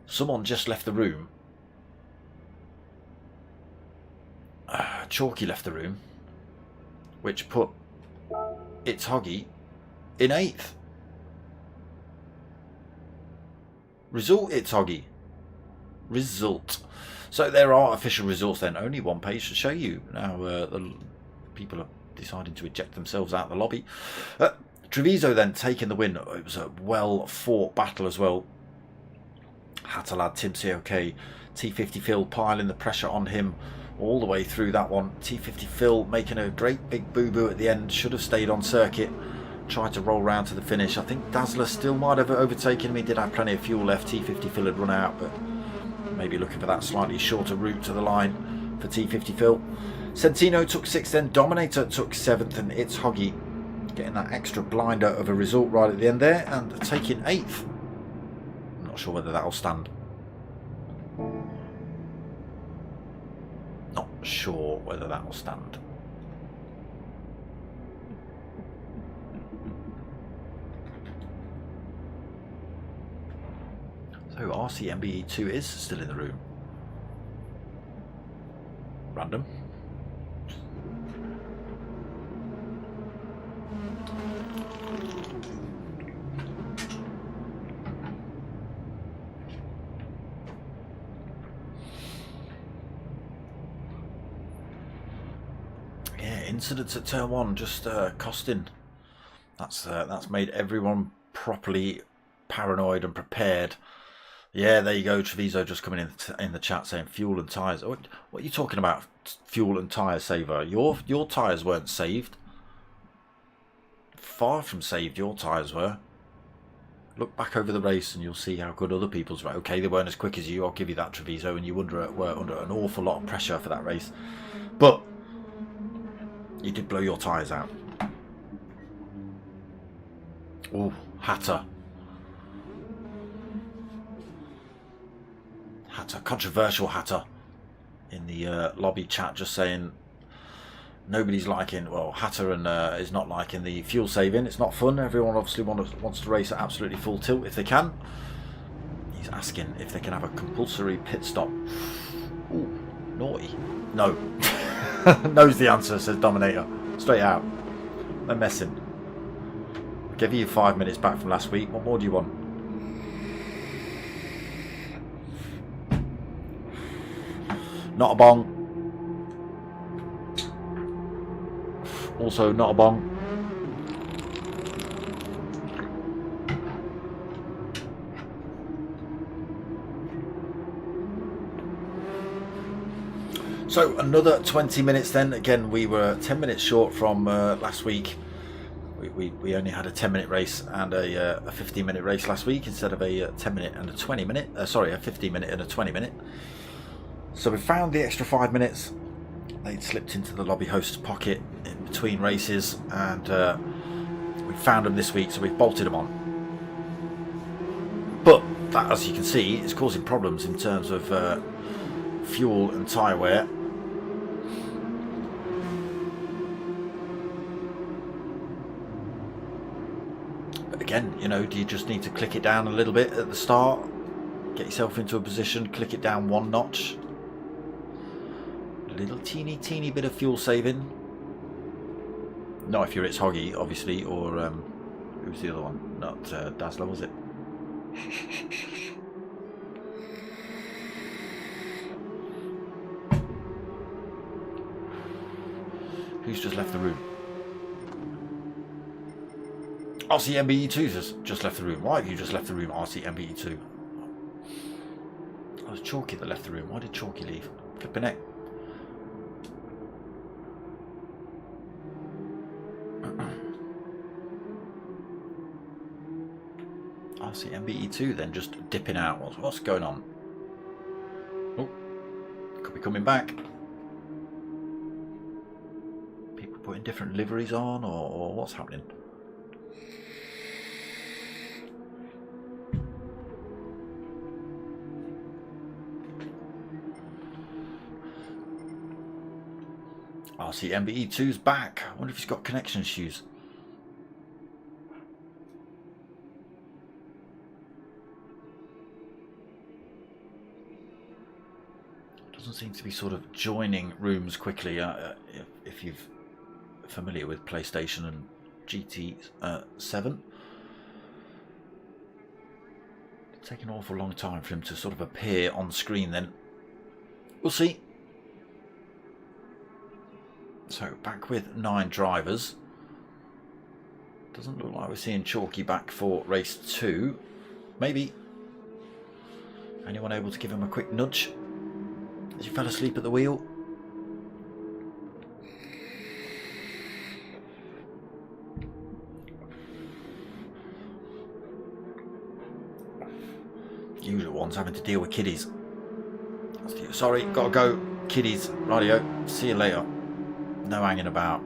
Someone just left the room. Chalky left the room, which put It's Hoggy in 8th. Result, It's Hoggy. Result. So there are official results then. Only one page to show you. Now the people are deciding to eject themselves out of the lobby. Treviso then taking the win. It was a well fought battle as well. Hatterlad, Tim CLK, T50 Phil piling the pressure on him all the way through that one. T50 Phil making a great big boo-boo at the end. Should have stayed on circuit. Tried to roll round to the finish. I think Dazzler still might have overtaken him. He did have plenty of fuel left. T50 Phil had run out, but maybe looking for that slightly shorter route to the line for T50 Phil. Centino took 6th, then Dominator took 7th, and It's Hoggy getting that extra blinder of a result right at the end there and taking 8th. I'm not sure whether that'll stand. Not sure whether that will stand. So RCMBE2 is still in the room. Random. Yeah, incidents at turn 1 just costing. That's made everyone properly paranoid and prepared. Yeah, there you go. Treviso just coming in the chat saying fuel and tyres. What are you talking about? Fuel and tyre saver. Your tyres weren't saved. Far from saved. Your tyres were. Look back over the race and you'll see how good other people's were. Okay, they weren't as quick as you. I'll give you that, Treviso. And you were under an awful lot of pressure for that race, but you did blow your tyres out. Oh, Hatter. Controversial Hatter in the lobby chat just saying nobody's liking, well, Hatter and is not liking the fuel saving. It's not fun. Everyone obviously wants to race at absolutely full tilt if they can. He's asking if they can have a compulsory pit stop. Ooh, naughty. No. Knows the answer, says Dominator. Straight out. No messing. I gave you 5 minutes back from last week. What more do you want? Not a bong. Also not a bong. So another 20 minutes then. Again, we were 10 minutes short from last week. We only had a 10-minute race and a 15-minute race last week instead of a 10-minute and a 20-minute. Sorry, a 15-minute and a 20-minute. So we found the extra 5 minutes. They'd slipped into the lobby host's pocket in between races, and we found them this week, so we've bolted them on. But that, as you can see, is causing problems in terms of fuel and tyre wear. But again, you know, do you just need to click it down a little bit at the start? Get yourself into a position, click it down 1 notch. Little teeny bit of fuel saving. Not if you're It's Hoggy, obviously, or who's the other one? Not Dazzler, was it? Who's just left the room? RCMBE2's just left the room. Why have you just left the room, RCMBE2? Oh, it was Chalky that left the room. Why did Chalky leave? Flipping heck. RCMBE2 then just dipping out. What's going on? Oh, could be coming back. People putting different liveries on, or what's happening? RCMBE2's back. I wonder if he's got connection issues. Doesn't seem to be sort of joining rooms quickly. If you're familiar with PlayStation and GT7, it'll take an awful long time for him to sort of appear on screen. Then we'll see. So back with 9 drivers. Doesn't look like we're seeing Chalky back for race 2. Maybe. Anyone able to give him a quick nudge? As you fell asleep at the wheel? Usual ones having to deal with kiddies. Sorry, gotta go. Kiddies, radio. See you later. No hanging about.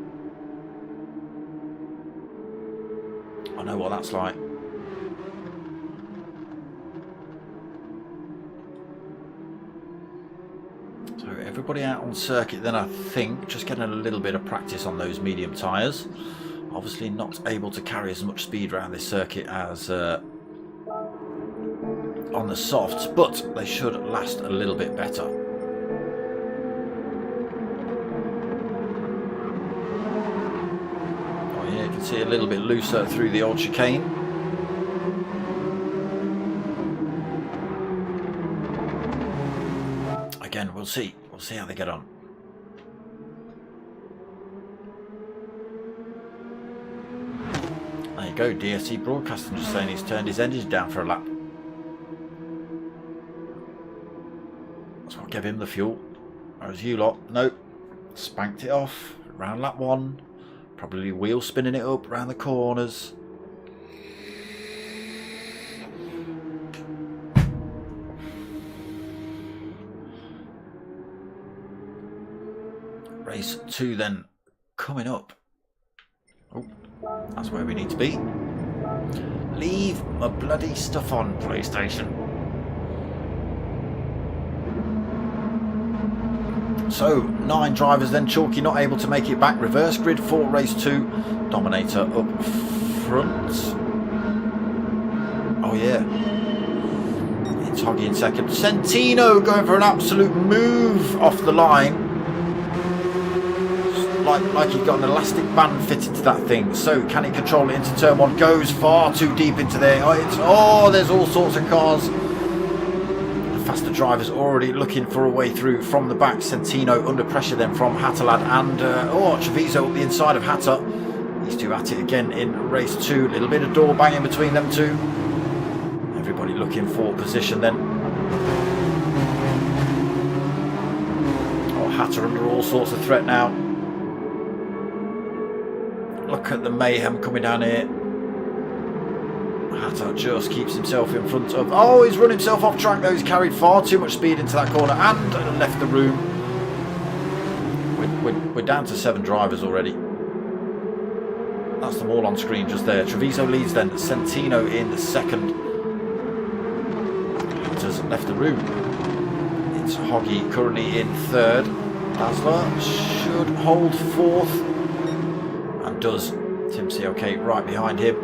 I know what that's like. So everybody out on circuit then, I think, just getting a little bit of practice on those medium tyres. Obviously not able to carry as much speed around this circuit as on the softs, but they should last a little bit better. Oh yeah, you can see a little bit looser through the old chicane. Again, we'll see how they get on. There you go, DSC Broadcasting just saying he's turned his engine down for a lap. That's what gave him the fuel. Whereas you lot, nope, spanked it off around lap 1. Probably wheel spinning it up around the corners. Race 2 then coming up. Oh, that's where we need to be. Leave my bloody stuff on, PlayStation. So 9 drivers then, Chalky not able to make it back. Reverse grid for race 2. Dominator up front. Oh yeah. It's Hoggy in second. Centino going for an absolute move off the line. Like he got an elastic band fitted to that thing. So can he control it into turn 1? Goes far too deep into there. Oh, there's all sorts of cars. The faster drivers already looking for a way through from the back. Centino under pressure then from Hatterlad and Treviso up the inside of Hatter. These two at it again in race 2. A little bit of door banging between them two. Everybody looking for position then. Oh, Hatter under all sorts of threat now. Look at the mayhem coming down here. Hatter just keeps himself in front of... Oh, he's run himself off track though. He's carried far too much speed into that corner and left the room. We're down to 7 drivers already. That's them all on screen just there. Treviso leads then. Centino in the second. Hatter's left the room. It's Hoggy currently in third. Dazzler should hold fourth. Does. Tim COK right behind him.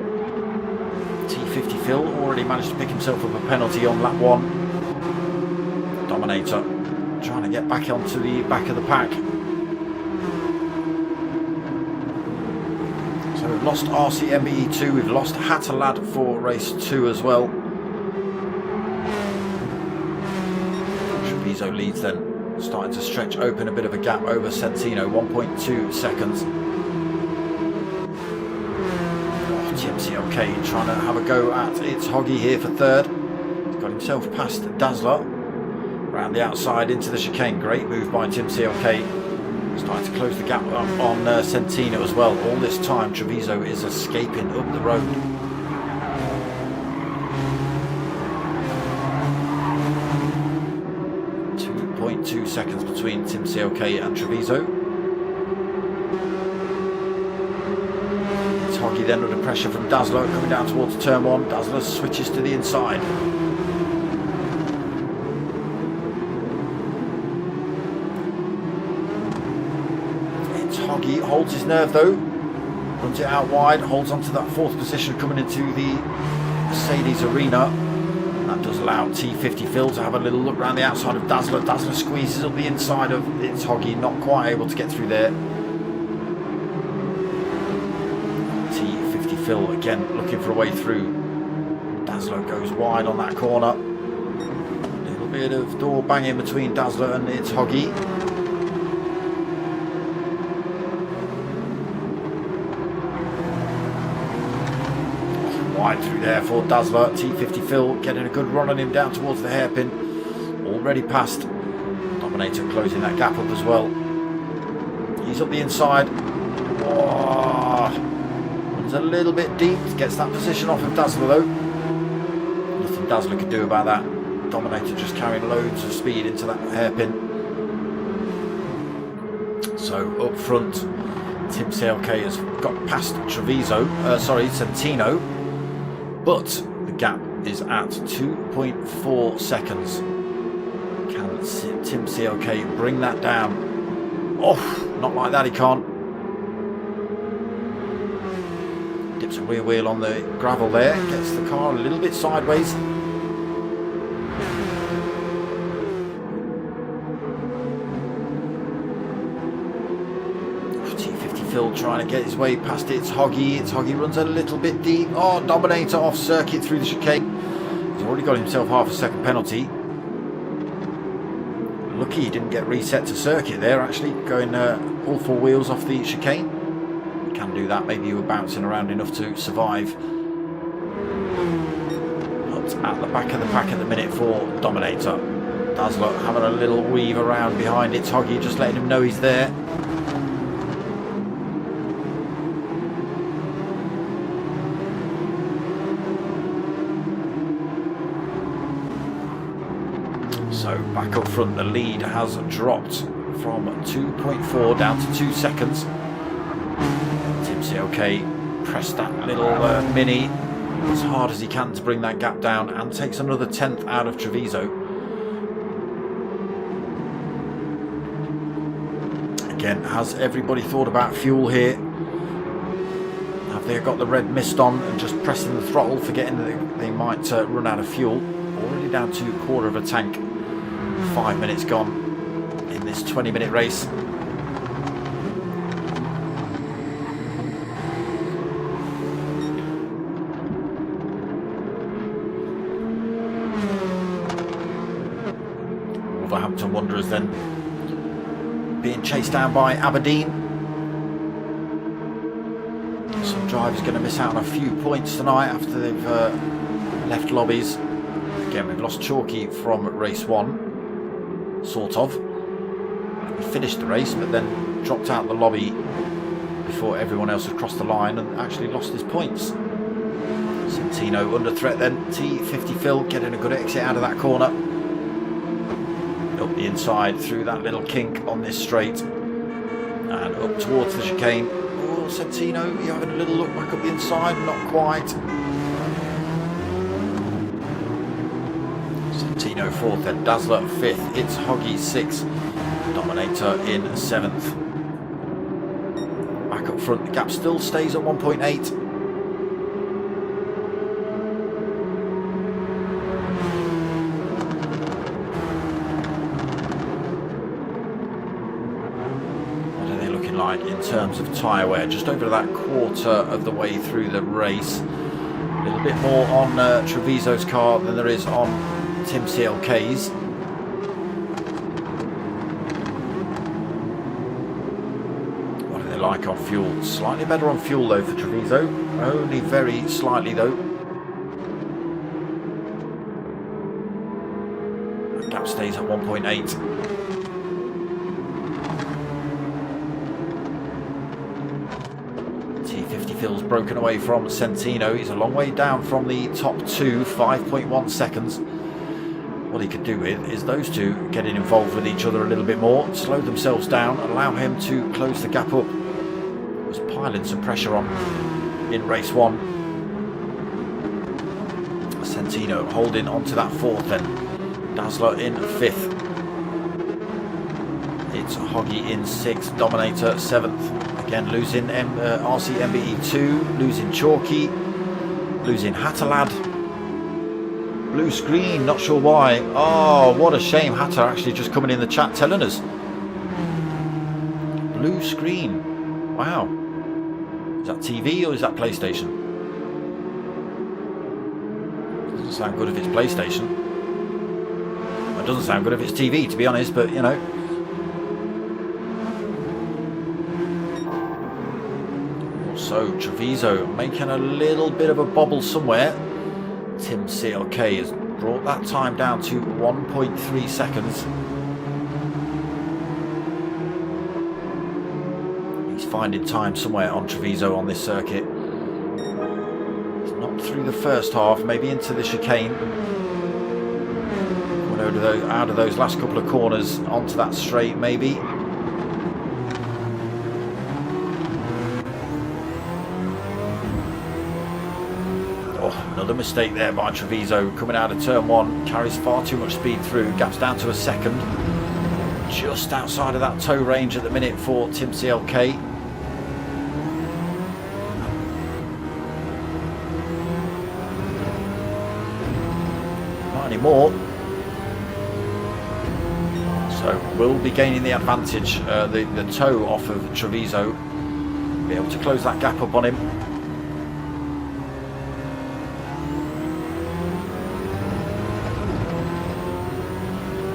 T50 Phil already managed to pick himself up a penalty on lap 1. Dominator trying to get back onto the back of the pack. So we've lost RCMBE2, we've lost Hatterlad for race 2 as well. Treviso leads then, starting to stretch open a bit of a gap over Centino, 1.2 seconds. Okay, trying to have a go at It's Hoggy here for third. He's got himself past Dazzler. Around the outside into the chicane. Great move by Tim COK. Starting to close the gap on Centino as well. All this time Treviso is escaping up the road. 2.2 seconds between Tim COK and Treviso. Hoggy then under pressure from Dazzler coming down towards turn 1. Dazzler switches to the inside. It's Hoggy, holds his nerve though, runs it out wide, holds onto that 4th position coming into the Mercedes arena. That does allow T50 Phil to have a little look around the outside of Dazzler. Dazzler squeezes up the inside of It's Hoggy, not quite able to get through there. Phil again looking for a way through. Dazzler goes wide on that corner. A little bit of door banging between Dazzler and It's Hoggy. Wide through there for Dazzler. T50 Phil getting a good run on him down towards the hairpin. Already past. Dominator closing that gap up as well. He's up the inside. Oh. A little bit deep, gets that position off of Dazzler though. Nothing Dazzler could do about that. Dominator just carrying loads of speed into that hairpin. So So up front, Tim CLK has got past Centino, but the gap is at 2.4 seconds. Can Tim CLK bring that down? Oh, not like that, he can't. Dips a rear wheel on the gravel there, gets the car a little bit sideways. Phil trying to get his way past it. It's Hoggy. Runs a little bit deep. Oh, Dominator off circuit through the chicane. He's already got himself half a second penalty. Lucky he didn't get reset to circuit there, actually, going all four wheels off the chicane. You can do that, maybe you were bouncing around enough to survive. But at the back of the pack at the minute for Dominator. Dazzler having a little weave around behind it. Hoggy just letting him know he's there. So back up front, the lead has dropped from 2.4 down to 2 seconds. Tim CLK pressed that little Mini as hard as he can to bring that gap down and takes another 10th out of Treviso. Again, has everybody thought about fuel here? Have they got the red mist on and just pressing the throttle, forgetting that they might run out of fuel? Already down to a quarter of a tank. 5 minutes gone in this 20-minute race. Wolverhampton Wanderers then being chased down by Aberdeen. Some drivers going to miss out on a few points tonight after they've left lobbies. Again, we've lost Chalky from race 1. Sort of. He finished the race but then dropped out the lobby before everyone else had crossed the line and actually lost his points. Centino under threat then. T50 Phil getting a good exit out of that corner. Up the inside through that little kink on this straight and up towards the chicane. Oh, Centino, you're having a little look back up the inside, not quite. Centino 4th, then Dazzler 5th, it's Hoggy 6th, Dominator in 7th. Back up front, the gap still stays at 1.8. What are they looking like in terms of tyre wear? Just over that quarter of the way through the race. A little bit more on Treviso's car than there is on Tim CLK's. What are they like on fuel? Slightly better on fuel though for Treviso. Only very slightly though. The gap stays at 1.8. T50 Phil's broken away from Centino. He's a long way down from the top two, 5.1 seconds. What he could do with is those two getting involved with each other a little bit more, slow themselves down, allow him to close the gap up. He was piling some pressure on in race 1. Centino holding onto that 4th then. Dazzler in 5th. It's Hoggy in 6th, Dominator 7th. Again losing RC MBE 2, losing Chalky, losing Hatterlad. Blue screen, not sure why. Oh, what a shame. Hatter actually just coming in the chat telling us. Blue screen. Wow. Is that TV or is that PlayStation? Doesn't sound good if it's PlayStation. It doesn't sound good if it's TV, to be honest, but you know. Also, Treviso making a little bit of a bobble somewhere. Tim CLK has brought that time down to 1.3 seconds. He's finding time somewhere on Treviso on this circuit. It's not through the first half, maybe into the chicane. Out of those last couple of corners onto that straight maybe. Oh, another mistake there by Treviso coming out of turn 1. Carries far too much speed through. Gaps down to a second. Just outside of that tow range at the minute for Tim CLK. Not anymore. So we'll be gaining the advantage, the tow off of Treviso. Be able to close that gap up on him.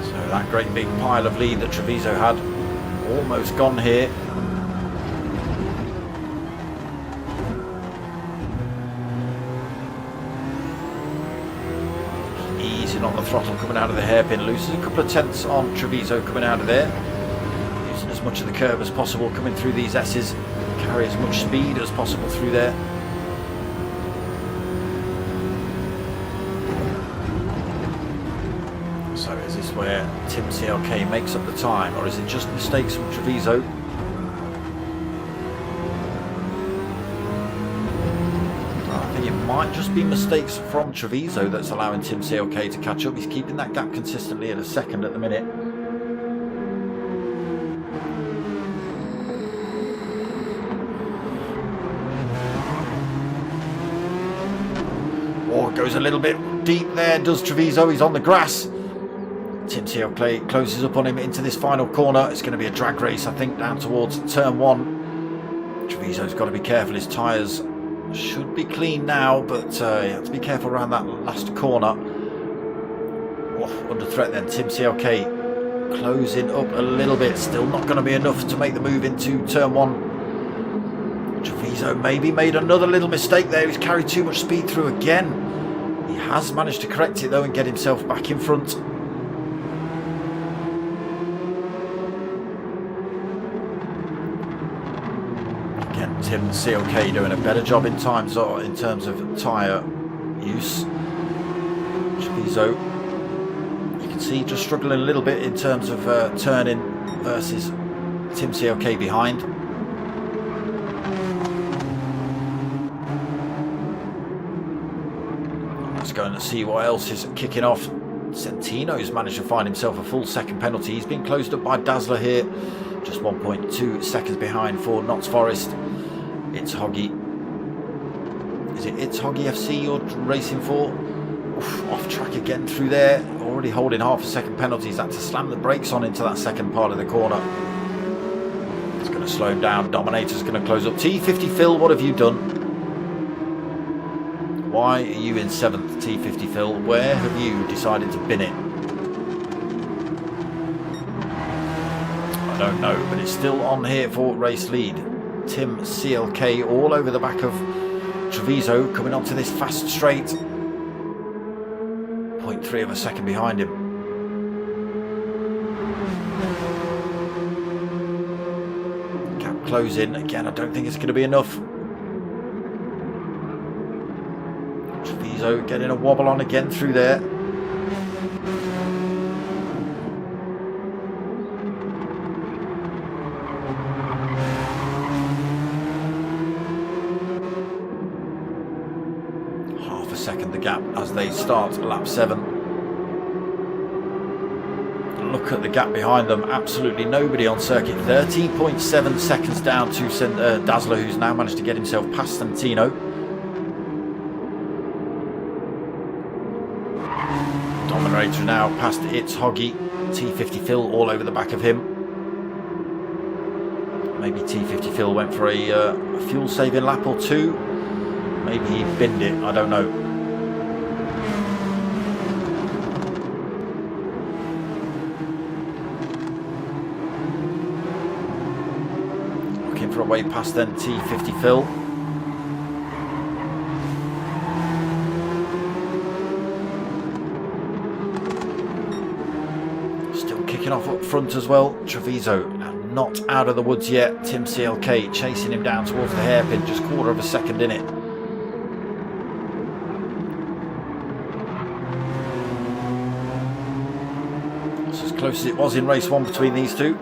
So that great big pile of lead that Treviso had, almost gone here. Easing on the throttle coming out of the hairpin, loses a couple of tenths on Treviso coming out of there. Using as much of the curve as possible coming through these S's. Carry as much speed as possible through there. So is this where Tim CLK makes up the time, or is it just mistakes from Treviso? I think it might just be mistakes from Treviso that's allowing Tim CLK to catch up. He's keeping that gap consistently at a second at the minute. Goes a little bit deep there, does Treviso. He's on the grass. Tim CLK closes up on him into this final corner. It's going to be a drag race, I think, down towards turn 1. Treviso's got to be careful. His tyres should be clean now, but you have to be careful around that last corner. Oh, under threat then, Tim CLK closing up a little bit. Still not going to be enough to make the move into turn 1. Treviso maybe made another little mistake there. He's carried too much speed through again. He has managed to correct it though and get himself back in front. Again, Tim CLK doing a better job in terms of tyre use. Treviso, you can see just struggling a little bit in terms of turning versus Tim CLK behind. Going to see what else is kicking off. Centino's managed to find himself a full second penalty. He's been closed up by Dazzler here, just 1.2 seconds behind for Notts Forest. It's Hoggy. Is it It's Hoggy FC you're racing for? Oof, off track again through there, already holding half a second penalty. He's had to slam the brakes on into that second part of the corner. It's going to slow him down. Dominator's going to close up. T50 Phil, what have you done? Why are you in 7th, T50 Phil? Where have you decided to bin it? I don't know, but it's still on here for race lead. Tim CLK all over the back of Treviso, coming onto this fast straight. 0.3 of a second behind him. Gap closing. Again, I don't think it's going to be enough. Treviso getting a wobble on again through there. Half a second the gap as they start lap 7. Look at the gap behind them. Absolutely nobody on circuit. 13.7 seconds down to Dazzler, who's now managed to get himself past Santino. Dominator now past It's Hoggy. T50 Phil all over the back of him. Maybe T50 Phil went for a fuel saving lap or two. Maybe he binned it, I don't know. Looking for a way past then T50 Phil. Off up front as well. Treviso not out of the woods yet. Tim CLK chasing him down towards the hairpin, just quarter of a second in it. It's as close as it was in race 1 between these two.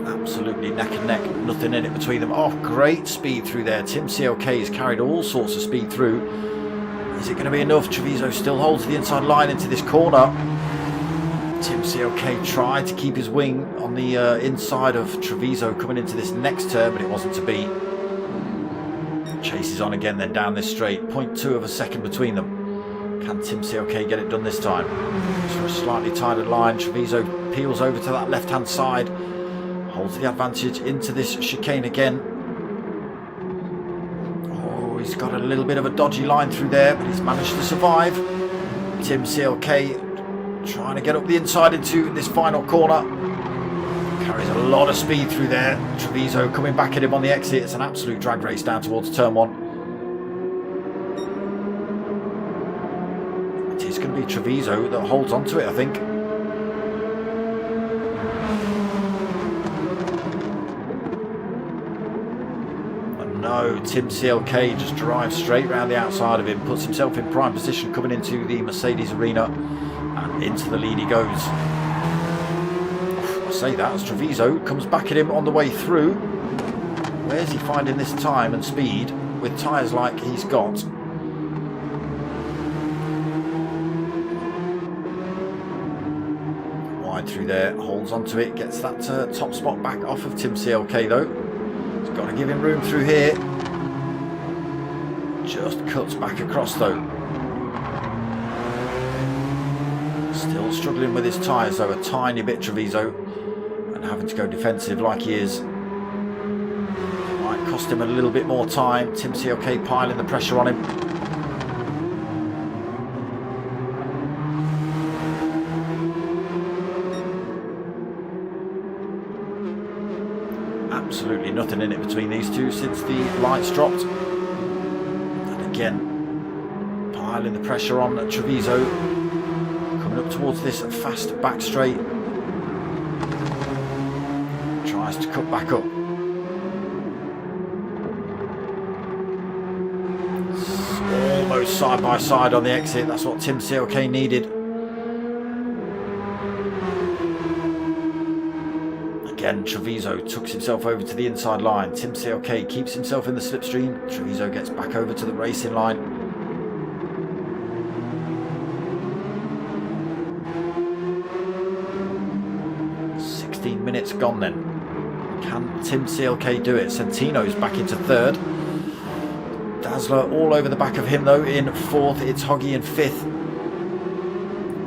Absolutely neck and neck, nothing nothing in it between them. Oh, great speed through there. Tim CLK has carried all sorts of speed through. Is it going to be enough? Treviso still holds the inside line into this corner. Tim CLK tried to keep his wing on the inside of Treviso coming into this next turn, but it wasn't to be. Chases on again then down this straight. 0.2 of a second between them. Can Tim CLK get it done this time? For a slightly tighter line, Treviso peels over to that left-hand side. Holds the advantage into this chicane again. Oh, he's got a little bit of a dodgy line through there, but he's managed to survive. Tim CLK trying to get up the inside into this final corner. Carries a lot of speed through there. Treviso coming back at him on the exit. It's an absolute drag race down towards turn 1. It is going to be Treviso that holds on to it, I think. And no, Tim CLK just drives straight round the outside of him, puts himself in prime position coming into the Mercedes arena, and into the lead he goes. I say that as Treviso comes back at him on the way through. Where's he finding this time and speed with tyres like he's got? Wide through there, holds onto it, gets that top spot back off of Tim CLK though. He's got to give him room through here. Just cuts back across though. Still struggling with his tyres though, a tiny bit Treviso, and having to go defensive like he is. Might cost him a little bit more time. Tim CLK piling the pressure on him. Absolutely nothing in it between these two since the lights dropped. And again, piling the pressure on Treviso. Coming up towards this fast back straight. Tries to cut back up. It's almost side by side on the exit. That's what Tim CLK needed. Again, Treviso tucks himself over to the inside line. Tim CLK keeps himself in the slipstream. Treviso gets back over to the racing line. Minutes gone then. Can Tim CLK do it? Centino's back into third. Dazzler all over the back of him though in fourth. It's Hoggy in fifth.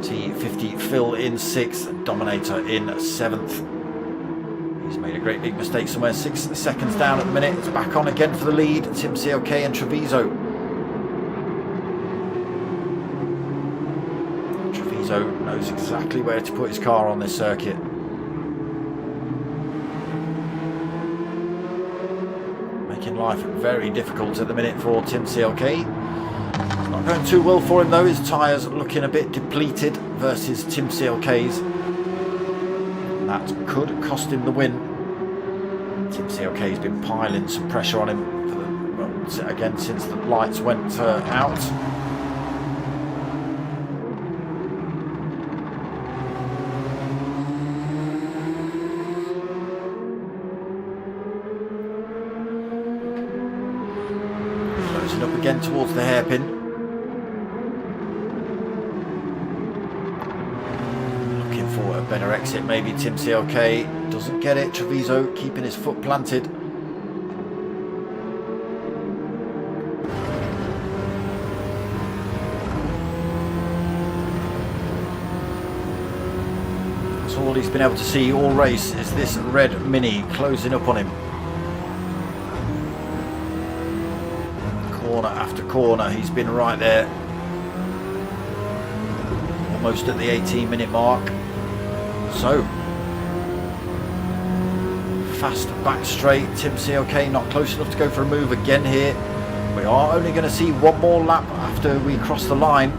T50 Phil in sixth. Dominator in seventh. He's made a great big mistake somewhere. 6 seconds down at the minute. It's back on again for the lead. Tim CLK and Treviso. Treviso knows exactly where to put his car on this circuit. Life very difficult at the minute for Tim CLK. It's not going too well for him though. His tyres looking a bit depleted versus Tim CLK's. That could cost him the win. Tim CLK's been piling some pressure on him for again since the lights went out. Up again towards the hairpin. Looking for a better exit, maybe Tim CLK doesn't get it. Treviso keeping his foot planted. That's all he's been able to see all race is this red Mini closing up on him. Corner after corner, he's been right there, almost at the 18-minute mark. So fast back straight. Tim CLK not close enough to go for a move again here. We are only going to see one more lap after we cross the line.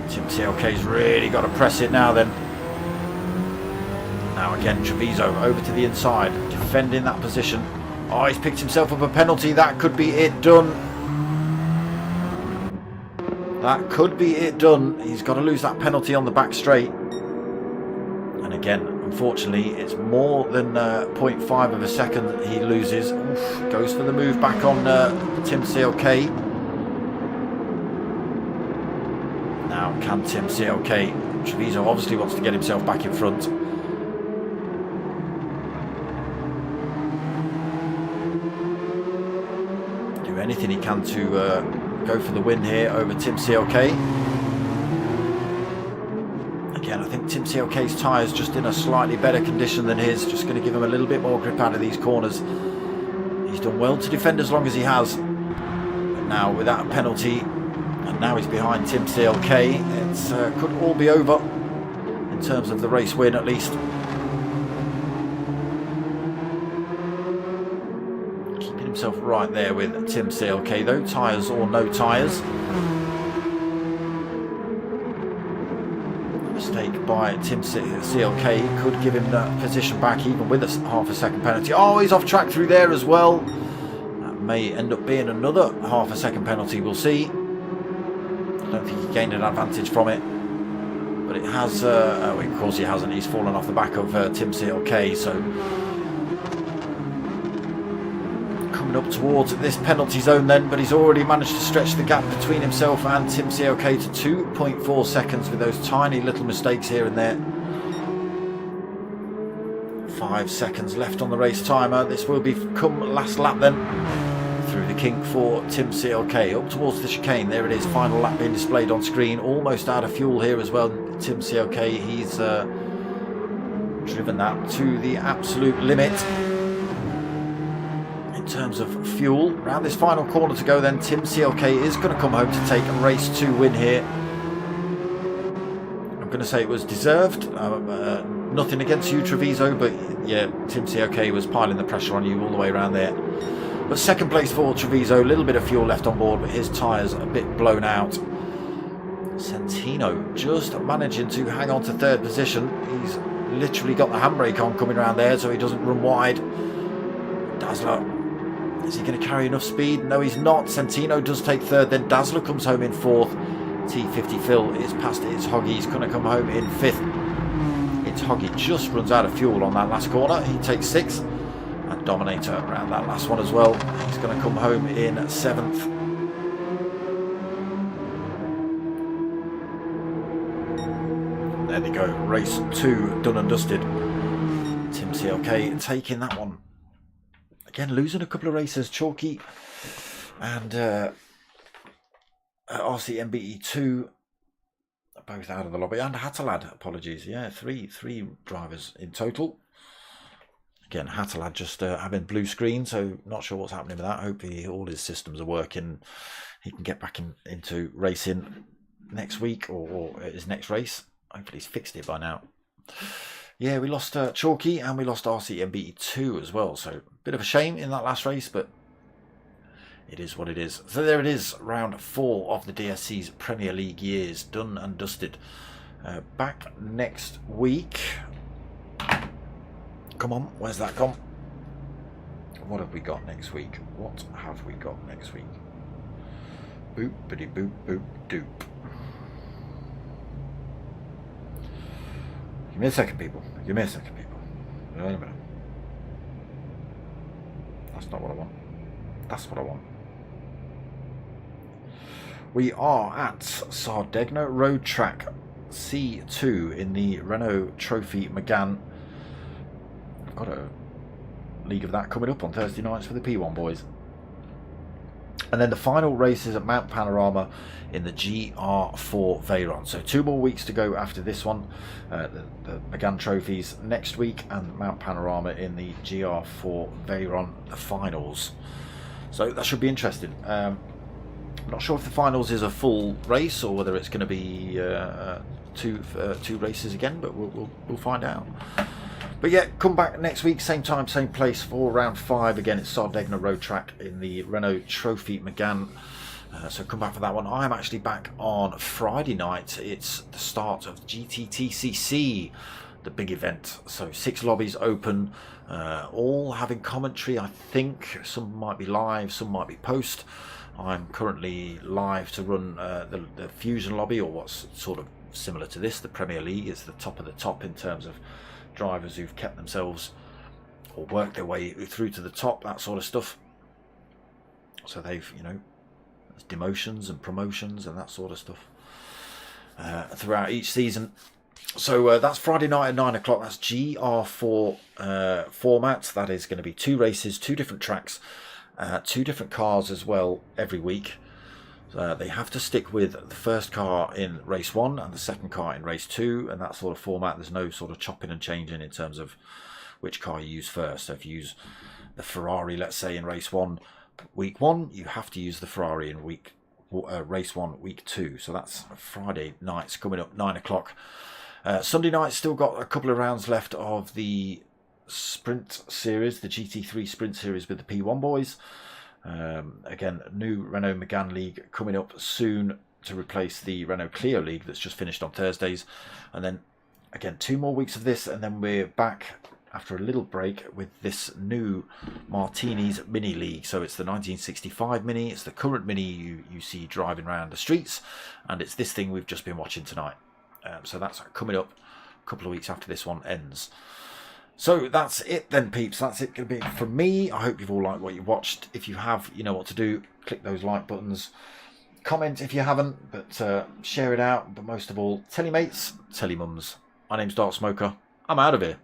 Tim CLK's really got to press it now then. Now again Treviso over to the inside, defending that position. Oh, he's picked himself up a penalty. That could be it done. That could be it done. He's got to lose that penalty on the back straight. And again, Unfortunately, it's more than 0.5 of a second he loses. Oof, goes for the move back on Tim CLK. Now, can Tim CLK? Treviso obviously wants to get himself back in front. Do anything he can to go for the win here over Tim CLK. Again, I think Tim CLK's tyres just in a slightly better condition than his. Just going to give him a little bit more grip out of these corners. He's done well to defend as long as he has. But now without a penalty, and now he's behind Tim CLK, it could all be over in terms of the race win at least. Keeping himself right there with Tim CLK though, tyres or no tyres. Mistake by Tim CLK could give him that position back even with a half a second penalty. Oh, he's off track through there as well. That may end up being another half a second penalty, we'll see. I don't think he gained an advantage from it, but it has, oh, of course he hasn't, he's fallen off the back of Tim CLK, so coming up towards this penalty zone then, but he's already managed to stretch the gap between himself and Tim CLK to 2.4 seconds with those tiny little mistakes here and there. 5 seconds left on the race timer. This will become last lap then. Through the kink for Tim CLK up towards the chicane. There it is, final lap being displayed on screen. Almost out of fuel here as well. Tim CLK, he's driven that to the absolute limit in terms of fuel. Around this final corner to go then, Tim CLK is going to come home to take a race 2 win here. I'm going to say it was deserved. Nothing against you, Treviso, but yeah, Tim CLK was piling the pressure on you all the way around there. But second place for Treviso, a little bit of fuel left on board, but his tyres a bit blown out. Centino just managing to hang on to third position. He's literally got the handbrake on coming around there so he doesn't run wide. Dazzler, is he going to carry enough speed? No, he's not. Centino does take third, then Dazzler comes home in fourth. T50 Phil is past it. It's Hoggy, he's going to come home in fifth. It's Hoggy, just runs out of fuel on that last corner. He takes sixth. And Dominator around that last one as well. He's going to come home in 7th. There they go. Race 2 done and dusted. Tim CLK taking that one. Again, losing a couple of races. Chalky and RCMBE2 both out of the lobby. And Hatterlad, apologies. Yeah, three drivers in total. Again, Hatterlad just having blue screen, so not sure what's happening with that. Hopefully all his systems are working. He can get back into racing next week or his next race. Hopefully he's fixed it by now. Yeah, we lost Chalky and we lost RCMBE2 as well. So a bit of a shame in that last race, but it is what it is. So there it is, round 4 of the DSCs Premier League Years, done and dusted. Back next week. Come on, where's that gone? What have we got next week? What have we got next week? Boop, biddy, boop, boop, doop. Give me a second, people. Give me a second, people. Wait a minute. That's not what I want. That's what I want. We are at Sardegna Road Track C2 in the Renault Trophy Megane. Got a league of that coming up on Thursday nights for the P1 boys. And then the final race is at Mount Panorama in the GR4 Veyron. So 2 more weeks to go after this one. The Megane Trophies next week and Mount Panorama in the GR4 Veyron, the finals. So that should be interesting. I'm not sure if the finals is a full race or whether it's going to be two races again, but we'll find out. But yeah, come back next week, same time, same place for round 5. Again, it's Sardegna Road Track in the Renault Trophy Megane. So come back for that one. I'm actually back on Friday night. It's the start of GTTCC, the big event. So 6 lobbies open, all having commentary, I think. Some might be live, some might be post. I'm currently live to run the Fusion lobby, or what's sort of similar to this, the Premier League. It's the top of the top in terms of drivers who've kept themselves or worked their way through to the top, that sort of stuff. So they've, you know, there's demotions and promotions and that sort of stuff throughout each season. So that's Friday night at 9 o'clock. That's GR4 format. That is going to be 2 races, 2 different tracks, 2 different cars as well every week. They have to stick with the first car in race 1 and the second car in race 2, and that sort of format. There's no sort of chopping and changing in terms of which car you use first. So if you use the Ferrari, let's say in race 1, week 1, you have to use the Ferrari in race 1, week 2. So that's Friday nights coming up, 9 o'clock. Sunday night, still got a couple of rounds left of the Sprint Series, the GT3 Sprint Series with the P1 boys. Again, new Renault Megane League coming up soon to replace the Renault Clio League that's just finished on Thursdays. And then, again, 2 more weeks of this, and then we're back after a little break with this new Martini's Mini League. So it's the 1965 Mini, it's the current Mini you see driving around the streets, and it's this thing we've just been watching tonight. So that's coming up a couple of weeks after this one ends. So that's it then, peeps. That's it going to be from me. I hope you've all liked what you watched. If you have, you know what to do. Click those like buttons. Comment if you haven't, but share it out. But most of all, tell your mates, tell your mums. My name's Dark Smoker. I'm out of here.